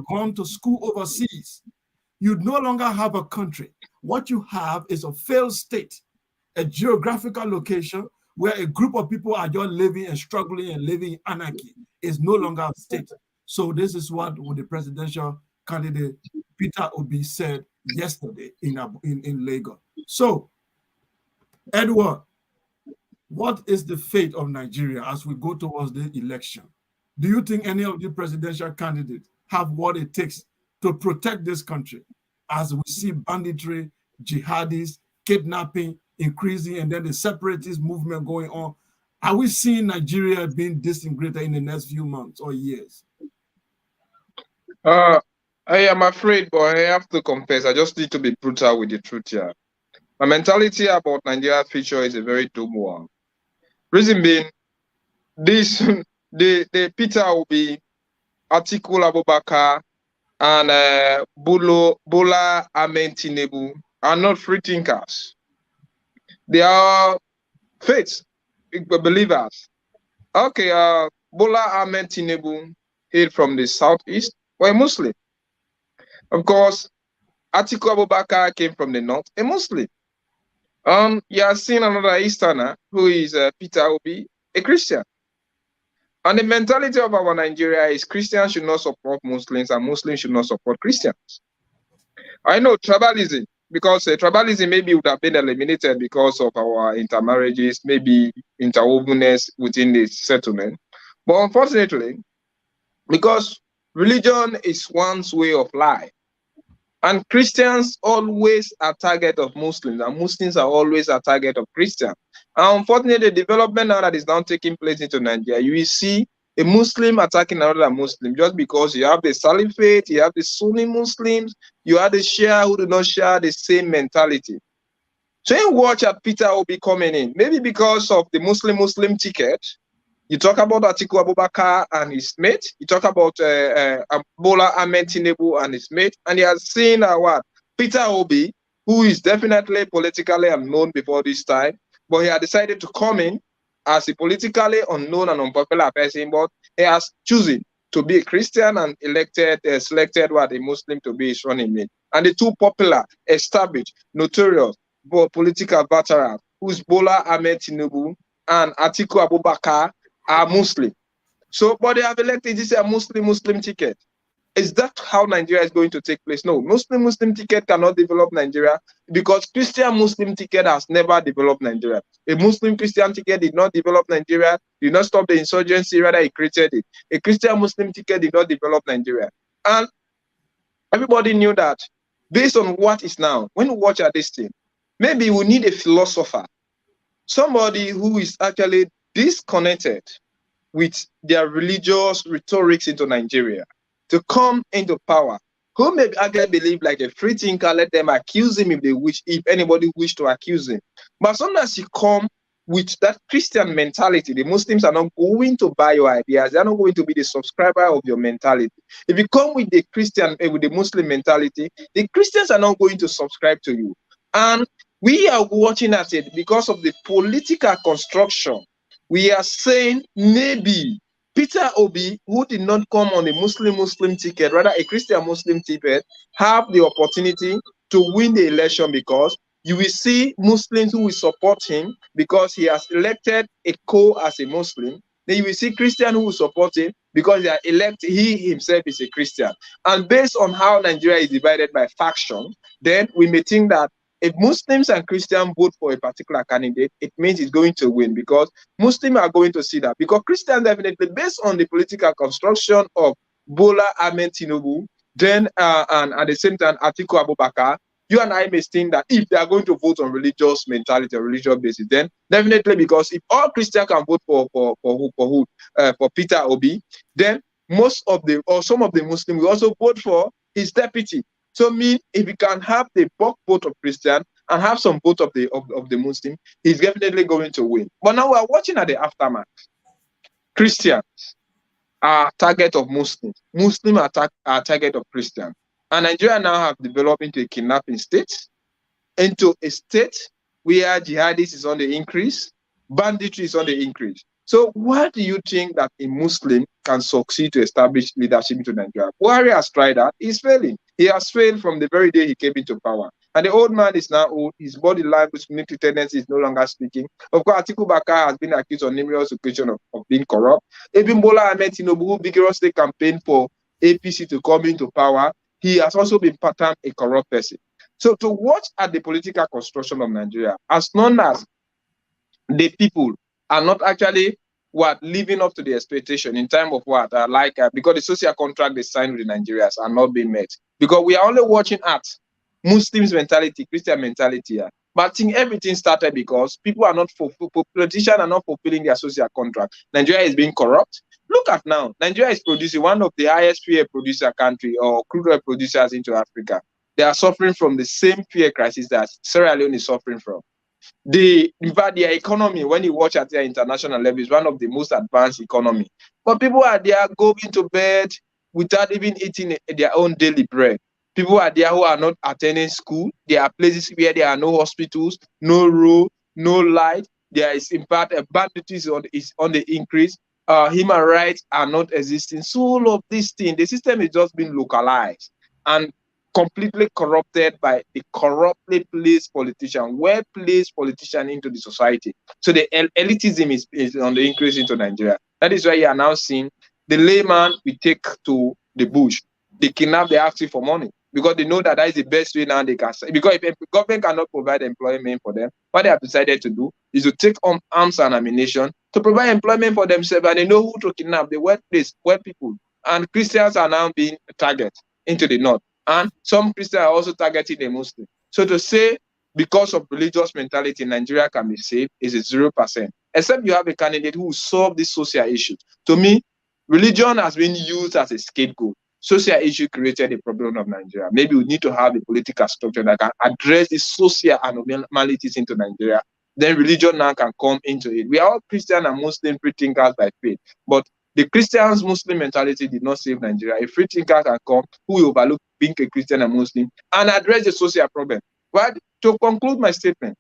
gone to school overseas, you no longer have a country. What you have is a failed state, a geographical location where a group of people are just living and struggling and living in anarchy. Is no longer a state. So this is what the presidential candidate Peter Obi said yesterday in Lagos. So, Edward, what is the fate of Nigeria as we go towards the election? Do you think any of the presidential candidates have what it takes to protect this country as we see banditry, jihadists, kidnapping increasing, and then the separatist movement going on? Are we seeing Nigeria being disintegrated in the next few months or years? I am afraid, but I have to confess, I just need to be brutal with the truth here. My mentality about Nigeria's future is a very dumb one. Reason being, the Peter Obi, Atiku Abubakar, and Bola Ahmed Tinubu are not free thinkers. They are faith believers. Okay, Bola Ahmed Tinubu hailed from the southeast, were a Muslim. Of course, Atiku Abubakar came from the north, a Muslim. You are seeing another Easterner who is Peter Obi, a Christian. And the mentality of our Nigeria is Christians should not support Muslims and Muslims should not support Christians. I know tribalism, because tribalism maybe would have been eliminated because of our intermarriages, maybe interwovenness within the settlement. But unfortunately, because religion is one's way of life, and Christians always are target of Muslims, and Muslims are always a target of Christians. And unfortunately, the development now that is now taking place into Nigeria, you will see a Muslim attacking another Muslim just because you have the Salafate, you have the Sunni Muslims, you have the Shia who do not share the same mentality. So you watch at Peter Obi coming in, maybe because of the Muslim ticket. You talk about Atiku Abubakar and his mate. You talk about Bola Ahmed Tinubu and his mate. And you are seeing what? Peter Obi, who is definitely politically unknown before this time, but he had decided to come in as a politically unknown and unpopular person, but he has chosen to be a Christian and selected a Muslim to be his running mate. And the two popular, established, notorious, but political veterans, who's Bola Ahmed Tinubu and Atiku Abubakar, are Muslim. So, but they have elected this a Muslim ticket. Is that how Nigeria is going to take place? No, Muslim ticket cannot develop Nigeria because Muslim ticket has never developed Nigeria. A Muslim Christian ticket did not develop Nigeria, did not stop the insurgency, rather it created it. A Muslim ticket did not develop Nigeria. And everybody knew that based on what is now, when we watch at this thing, maybe we need a philosopher, somebody who is actually disconnected with their religious rhetorics into Nigeria to come into power, who may actually believe like a free thinker, let them accuse him if they wish, if anybody wish to accuse him. But sometimes you come with that Christian mentality, the Muslims are not going to buy your ideas, they are not going to be the subscriber of your mentality. If you come with the Muslim mentality, the Christians are not going to subscribe to you. And we are watching at it because of the political construction. We are saying maybe Peter Obi, who did not come on a Muslim ticket, rather a Christian Muslim ticket, have the opportunity to win the election because you will see Muslims who will support him because he has elected a as a Muslim. Then you will see Christian who will support him because he himself is a Christian. And based on how Nigeria is divided by faction, then we may think that if Muslims and Christians vote for a particular candidate, it means it's going to win because Muslims are going to see that. Because Christians definitely, based on the political construction of Bola Ahmed Tinubu, then and at the same time Atiku Abubakar, you and I may think that if they are going to vote on religious mentality or religious basis, then definitely because if all Christians can vote for Peter Obi, then some of the Muslims will also vote for his deputy. So mean if he can have the bulk vote of Christian and have some vote of the Muslim, he's definitely going to win. But now we are watching at the aftermath. Christians are target of Muslims. Muslims are target of Christians. And Nigeria now have developed into a kidnapping state, into a state where jihadis is on the increase, banditry is on the increase. So why do you think that a Muslim can succeed to establish leadership into Nigeria? Buhari has tried that. He's failing. He has failed from the very day he came into power. And the old man is now old. His body language, military tendency is no longer speaking. Of course, Atiku Bakar has been accused on numerous occasions of being corrupt. Even Bola Ahmed Tinubu, who vigorously campaigned for APC to come into power, he has also been patterned a corrupt person. So to watch at the political construction of Nigeria, as long as the people are not actually living up to the expectation in time of because the social contract they signed with the Nigerians are not being met. Because we are only watching at Muslims mentality, Christian mentality. But I think everything started because politicians are not fulfilling their social contract. Nigeria is being corrupt. Look at now, Nigeria is producing one of the highest fuel producer country or crude oil producers into Africa. They are suffering from the same fuel crisis that Sierra Leone is suffering from. In fact, their economy, when you watch at their international level, is one of the most advanced economy. But people are there going to bed without even eating their own daily bread. People are there who are not attending school. There are places where there are no hospitals, no road, no light. There is, in fact, banditry is on the increase. human rights are not existing. So all of these things, the system is just being localized and completely corrupted by the corruptly placed politician, well-placed politician into the society. So the elitism is on the increase into Nigeria. That is why you are now seeing the layman we take to the bush. They kidnap, they ask you for money because they know that is the best way now they can. Because if the government cannot provide employment for them, what they have decided to do is to take on arms and ammunition to provide employment for themselves, and they know who to kidnap, the workplace, white people. And Christians are now being targeted into the north. And some Christians are also targeting the Muslim. So to say because of religious mentality, Nigeria can be saved is a 0%. Except you have a candidate who will solve these social issues. To me, religion has been used as a scapegoat. Social issue created the problem of Nigeria. Maybe we need to have a political structure that can address the social anomalies into Nigeria. Then religion now can come into it. We are all Christian and Muslim free thinkers by faith, but the Christians Muslim mentality did not save Nigeria. A free thinker can come who will overlook being a Christian and Muslim and address the social problem. But to conclude my statement,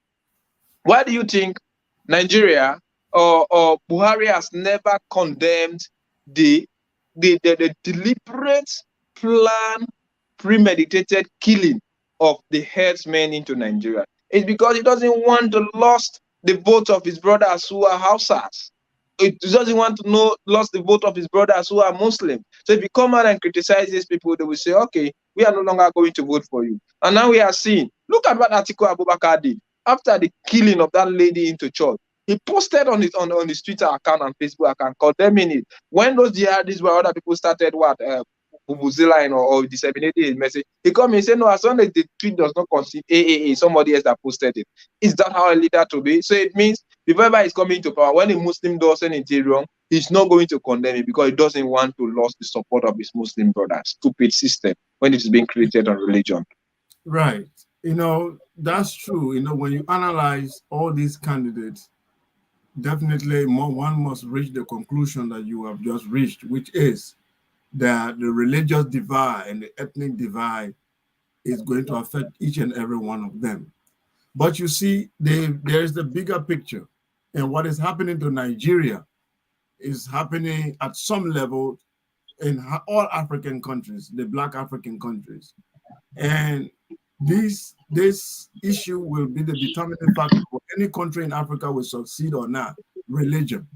why do you think Nigeria or Buhari has never condemned the deliberate, plan, premeditated killing of the herdsmen into Nigeria? It's because he doesn't want to lose the vote of his brothers who are Hausas. He doesn't want to lose the vote of his brothers who are Muslim. So if you come out and criticize these people, they will say, okay, we are no longer going to vote for you. And now we are seeing, look at what Atiku Abubakar did after the killing of that lady into church. He posted on his Twitter account and Facebook account condemning it. When those jihadists were other people started Bubuzilla or disseminating his message, he come and say, no, as long as the tweet does not concede AAA, somebody else that posted it. Is that how a leader to be? So it means whoever is coming to power, when a Muslim does anything wrong, he's not going to condemn it because he doesn't want to lose the support of his Muslim brothers. Stupid system when it is being created on religion. Right. That's true. When you analyze all these candidates, definitely one must reach the conclusion that you have just reached, which is that the religious divide and the ethnic divide is going to affect each and every one of them. But you see, there's the bigger picture. And what is happening to Nigeria is happening at some level in all African countries, the Black African countries. And this issue will be the determining factor for any country in Africa will succeed or not, religion.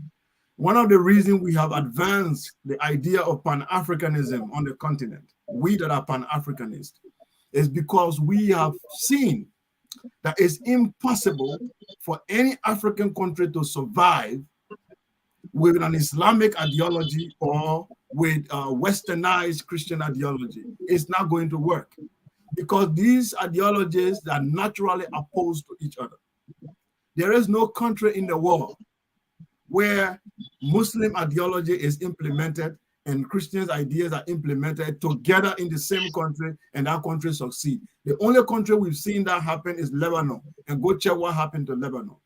One of the reasons we have advanced the idea of Pan-Africanism on the continent, we that are Pan-Africanists, is because we have seen that it's impossible for any African country to survive with an Islamic ideology or with westernized Christian ideology. It's not going to work because these ideologies are naturally opposed to each other. There is no country in the world where Muslim ideology is implemented and Christians' ideas are implemented together in the same country and that country succeed. The only country we've seen that happen is Lebanon, and go check what happened to Lebanon.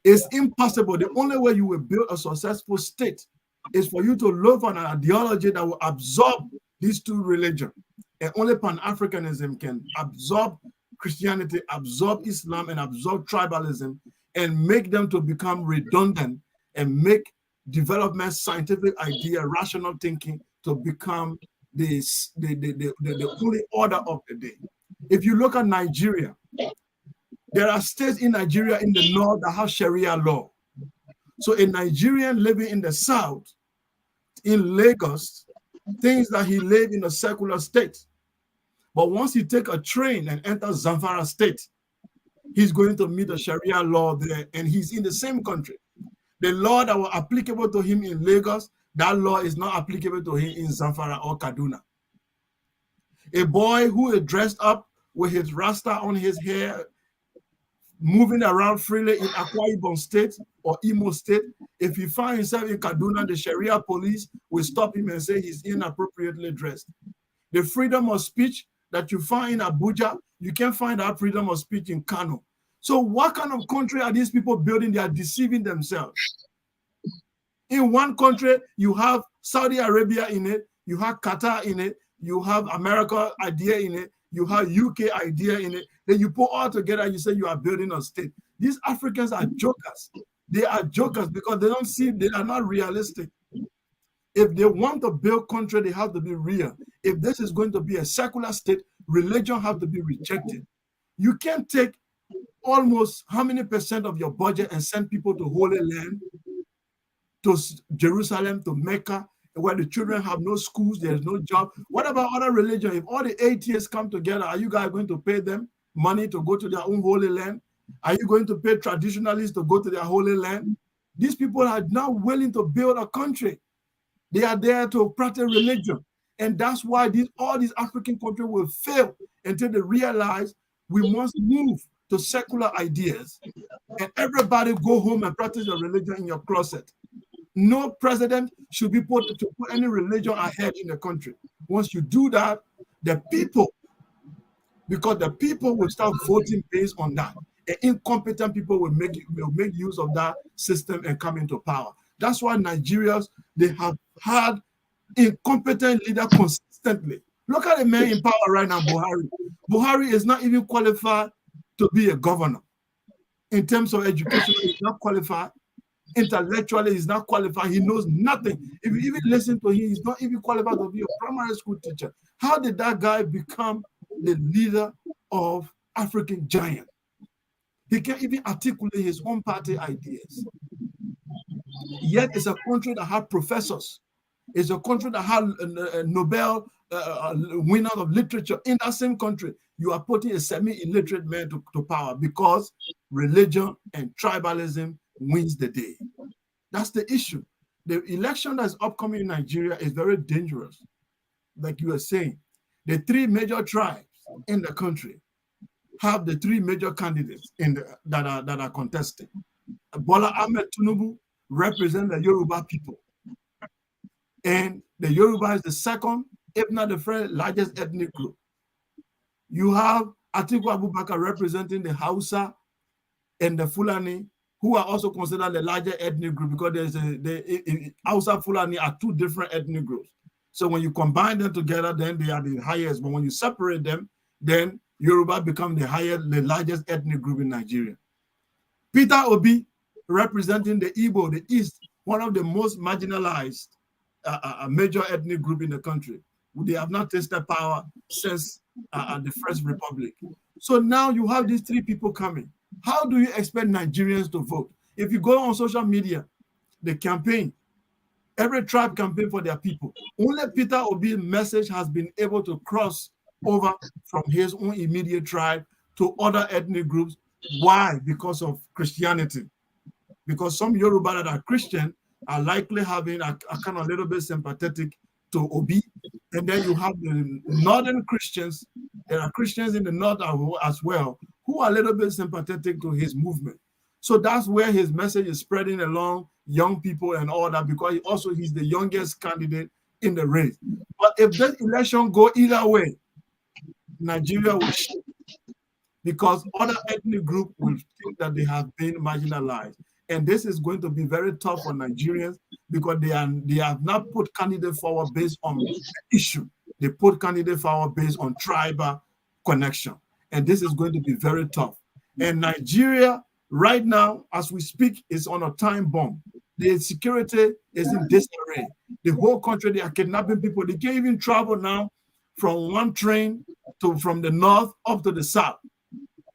It's impossible. The only way you will build a successful state is for you to live on an ideology that will absorb these two religions. And only Pan-Africanism can absorb Christianity, absorb Islam, and absorb tribalism, and make them to become redundant and make development, scientific idea, rational thinking to become the only order of the day. If you look at Nigeria, there are states in Nigeria in the north that have Sharia law. So a Nigerian living in the south, in Lagos, thinks that he lives in a secular state. But once he take a train and enter Zamfara state, he's going to meet the Sharia law there, and he's in the same country. The law that was applicable to him in Lagos, that law is not applicable to him in Zamfara or Kaduna. A boy who is dressed up with his rasta on his hair, moving around freely in Akwa Ibom State or Imo State, if he finds himself in Kaduna, the Sharia police will stop him and say he's inappropriately dressed. The freedom of speech that you find in Abuja, you can't find that freedom of speech in Kano. So what kind of country are these people building? They are deceiving themselves. In one country, you have Saudi Arabia in it, you have Qatar in it, you have America idea in it, you have UK idea in it. Then you put all together, you say you are building a state. These Africans are jokers. They are jokers because they don't see, they are not realistic. If they want to build country, they have to be real. If this is going to be a secular state, religion have to be rejected. You can't take almost how many percent of your budget and send people to Holy Land, to Jerusalem, to Mecca, where the children have no schools, there's no job. What about other religion? If all the atheists come together, are you guys going to pay them money to go to their own Holy Land? Are you going to pay traditionalists to go to their Holy Land? These people are not willing to build a country. They are there to practice religion. And that's why all these African countries will fail until they realize we must move to secular ideas and everybody go home and practice your religion in your closet. No president should be put to put any religion ahead in the country. Once you do that, the people will start voting based on that. And incompetent people will make use of that system and come into power. That's why Nigerians, they have had incompetent leaders consistently. Look at the man in power right now, Buhari. Buhari is not even qualified to be a governor. In terms of education, he's not qualified. Intellectually, he's not qualified. He knows nothing. If you even listen to him, he's not even qualified to be a primary school teacher. How did that guy become the leader of African giant? He can't even articulate his own party ideas. Yet it's a country that has professors. It's a country that has Nobel winner of literature. In that same country, you are putting a semi-illiterate man to power because religion and tribalism wins the day. That's the issue. The election that's upcoming in Nigeria is very dangerous. Like you were saying, the three major tribes in the country have the three major candidates that are contesting. Bola Ahmed Tinubu represents the Yoruba people. And the Yoruba is the second, if not the first, largest ethnic group. You have Atiku Abubakar representing the Hausa and the Fulani, who are also considered the larger ethnic group because the Hausa Fulani are two different ethnic groups. So when you combine them together, then they are the highest. But when you separate them, then Yoruba become the largest ethnic group in Nigeria. Peter Obi representing the Igbo, the East, one of the most marginalized major ethnic group in the country. They have not tasted power since the First Republic. So now you have these three people coming. How do you expect Nigerians to vote? If you go on social media, the campaign, every tribe campaign for their people. Only Peter Obi's message has been able to cross over from his own immediate tribe to other ethnic groups. Why? Because of Christianity. Because some Yoruba that are Christian are likely having a kind of little bit sympathetic to Obi. And then you have the northern Christians, there are Christians in the north as well, who are a little bit sympathetic to his movement. So that's where his message is spreading along young people and all that, because he's the youngest candidate in the race. But if this election go either way, Nigeria will shift, because other ethnic groups will think that they have been marginalized. And this is going to be very tough for Nigerians because they have not put candidates forward based on the issue. They put candidates forward based on tribal connection. And this is going to be very tough. And Nigeria, right now, as we speak, is on a time bomb. The security is in disarray. The whole country, they are kidnapping people. They can't even travel now from one train from the north up to the south.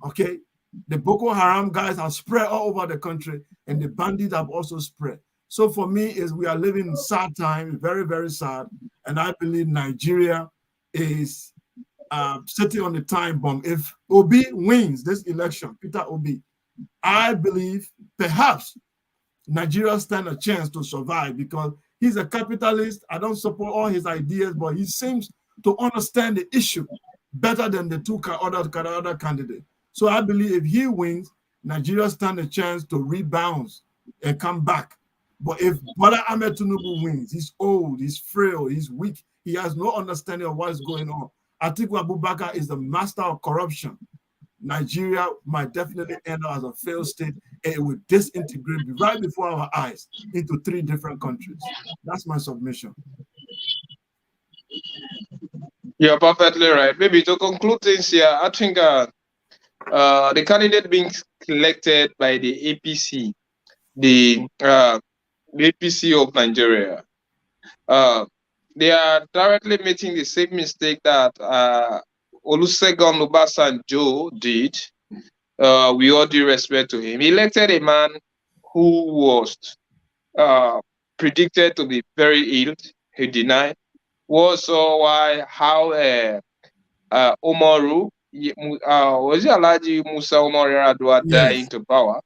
Okay? The Boko Haram guys have spread all over the country, and the bandits have also spread. So for me, we are living in sad times, very, very sad. And I believe Nigeria is sitting on the time bomb. If Obi wins this election, Peter Obi, I believe perhaps Nigeria stand a chance to survive because he's a capitalist. I don't support all his ideas, but he seems to understand the issue better than the two other candidates. So I believe if he wins, Nigeria stand a chance to rebound and come back. But if Bola Ahmed Tinubu wins, he's old, he's frail, he's weak, he has no understanding of what is going on. Atiku Abubakar is the master of corruption. Nigeria might definitely end up as a failed state, and it will disintegrate right before our eyes into three different countries. That's my submission. You're perfectly right. Maybe to conclude things here, I think the candidate being selected by the APC, the APC of Nigeria. They are directly making the same mistake that Olusegun Obasanjo did. We all due respect to him. He elected a man who was predicted to be very ill. He denied. Was how Umaru, was it Alhaji Musa Umaru Yar'Adua died into power,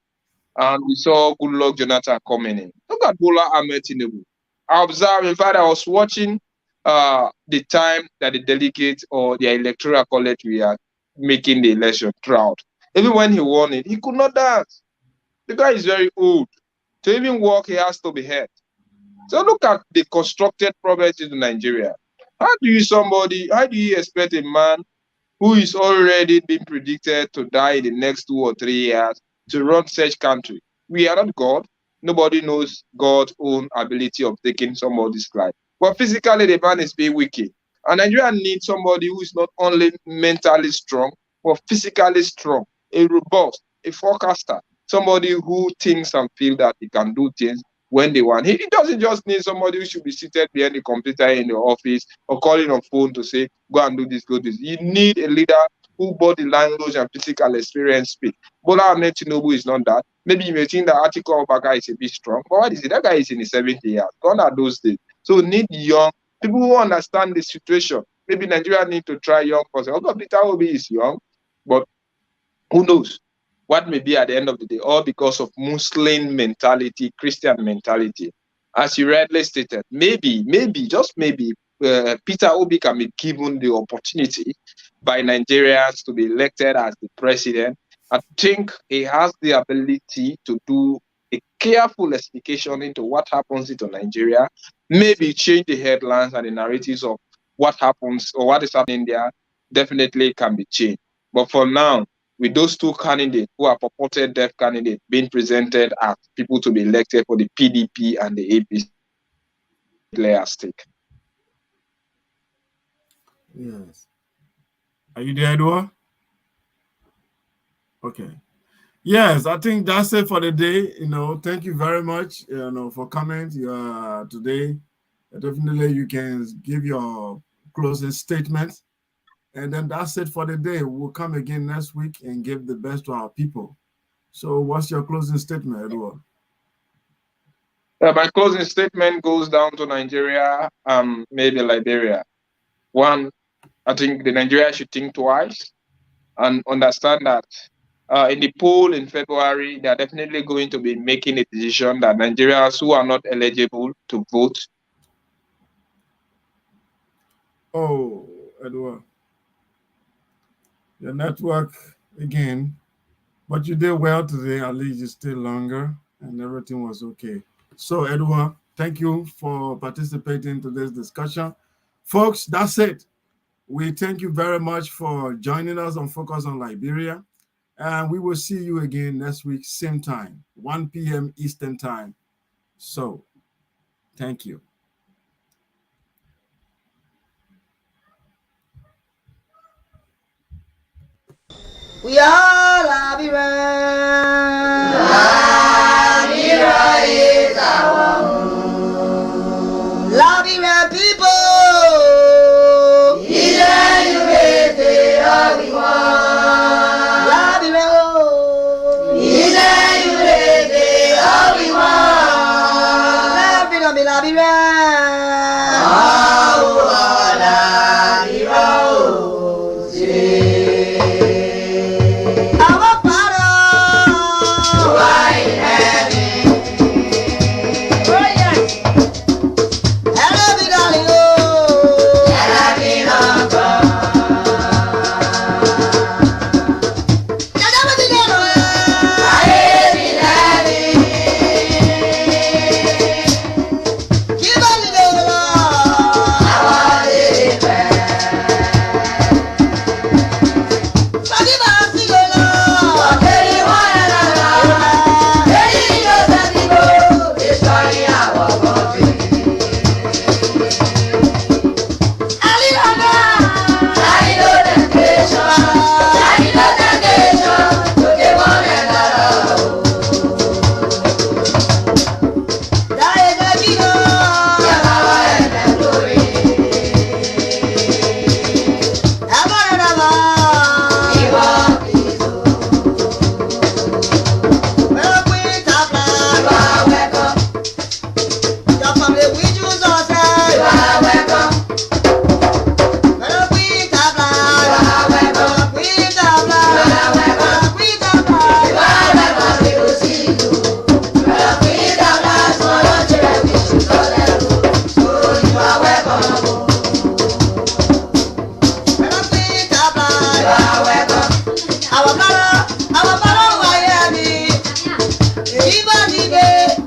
and we saw Goodluck Jonathan coming in. Look at Bola Ahmed Tinubu. I observed, in fact, I was watching the time that the delegates or the electoral college were making the election proud. Even when he won it, he could not dance. The guy is very old. To even walk, he has to be hurt. So look at the constructed poverty in Nigeria. How do you expect a man who is already being predicted to die in the next 2 or 3 years to run such country? We are not God. Nobody knows God's own ability of taking somebody's life. But physically, the man is being wicked. And Nigeria needs somebody who is not only mentally strong, but physically strong, a robust, a forecaster, somebody who thinks and feels that he can do things when they want. He doesn't just need somebody who should be seated behind the computer in the office or calling on phone to say, go and do this, go this. You need a leader who body language and physical experience speak. Bola Ahmed Tinubu is not that. Maybe you may think that Atiku Abubakar is a bit strong, but what is it? That guy is in his 70 years. Gone are those days. So need young people who understand the situation. Maybe Nigeria need to try young person. Although Peter Obi is young, but who knows what may be at the end of the day, all because of Muslim mentality, Christian mentality. As you rightly stated, maybe, just maybe, Peter Obi can be given the opportunity by Nigerians to be elected as the president. I think he has the ability to do a careful explication into what happens into Nigeria, maybe change the headlines and the narratives of what happens or what is happening there, definitely can be changed. But for now, with those two candidates who are purported deaf candidates being presented as people to be elected for the PDP and the APC, player stake. Yes. Are you there, Edward? Okay. Yes, I think that's it for the day. Thank you very much, for coming today. Definitely, you can give your closing statement. And then that's it for the day. We'll come again next week and give the best to our people. So what's your closing statement, Edward? My closing statement goes down to Nigeria and maybe Liberia. One, I think the Nigeria should think twice and understand that in the poll in February, they are definitely going to be making a decision that Nigerians who are not eligible to vote. Oh, Edward. Your network again, but you did well today. At least you stayed longer and everything was okay. So Edward, thank you for participating in today's discussion. Folks, that's it. We thank you very much for joining us on Focus on Liberia. And we will see you again next week, same time, 1 p.m. Eastern time. So, thank you. We are Liberia. Liberia is our home. Liberia people. Viva Guinea.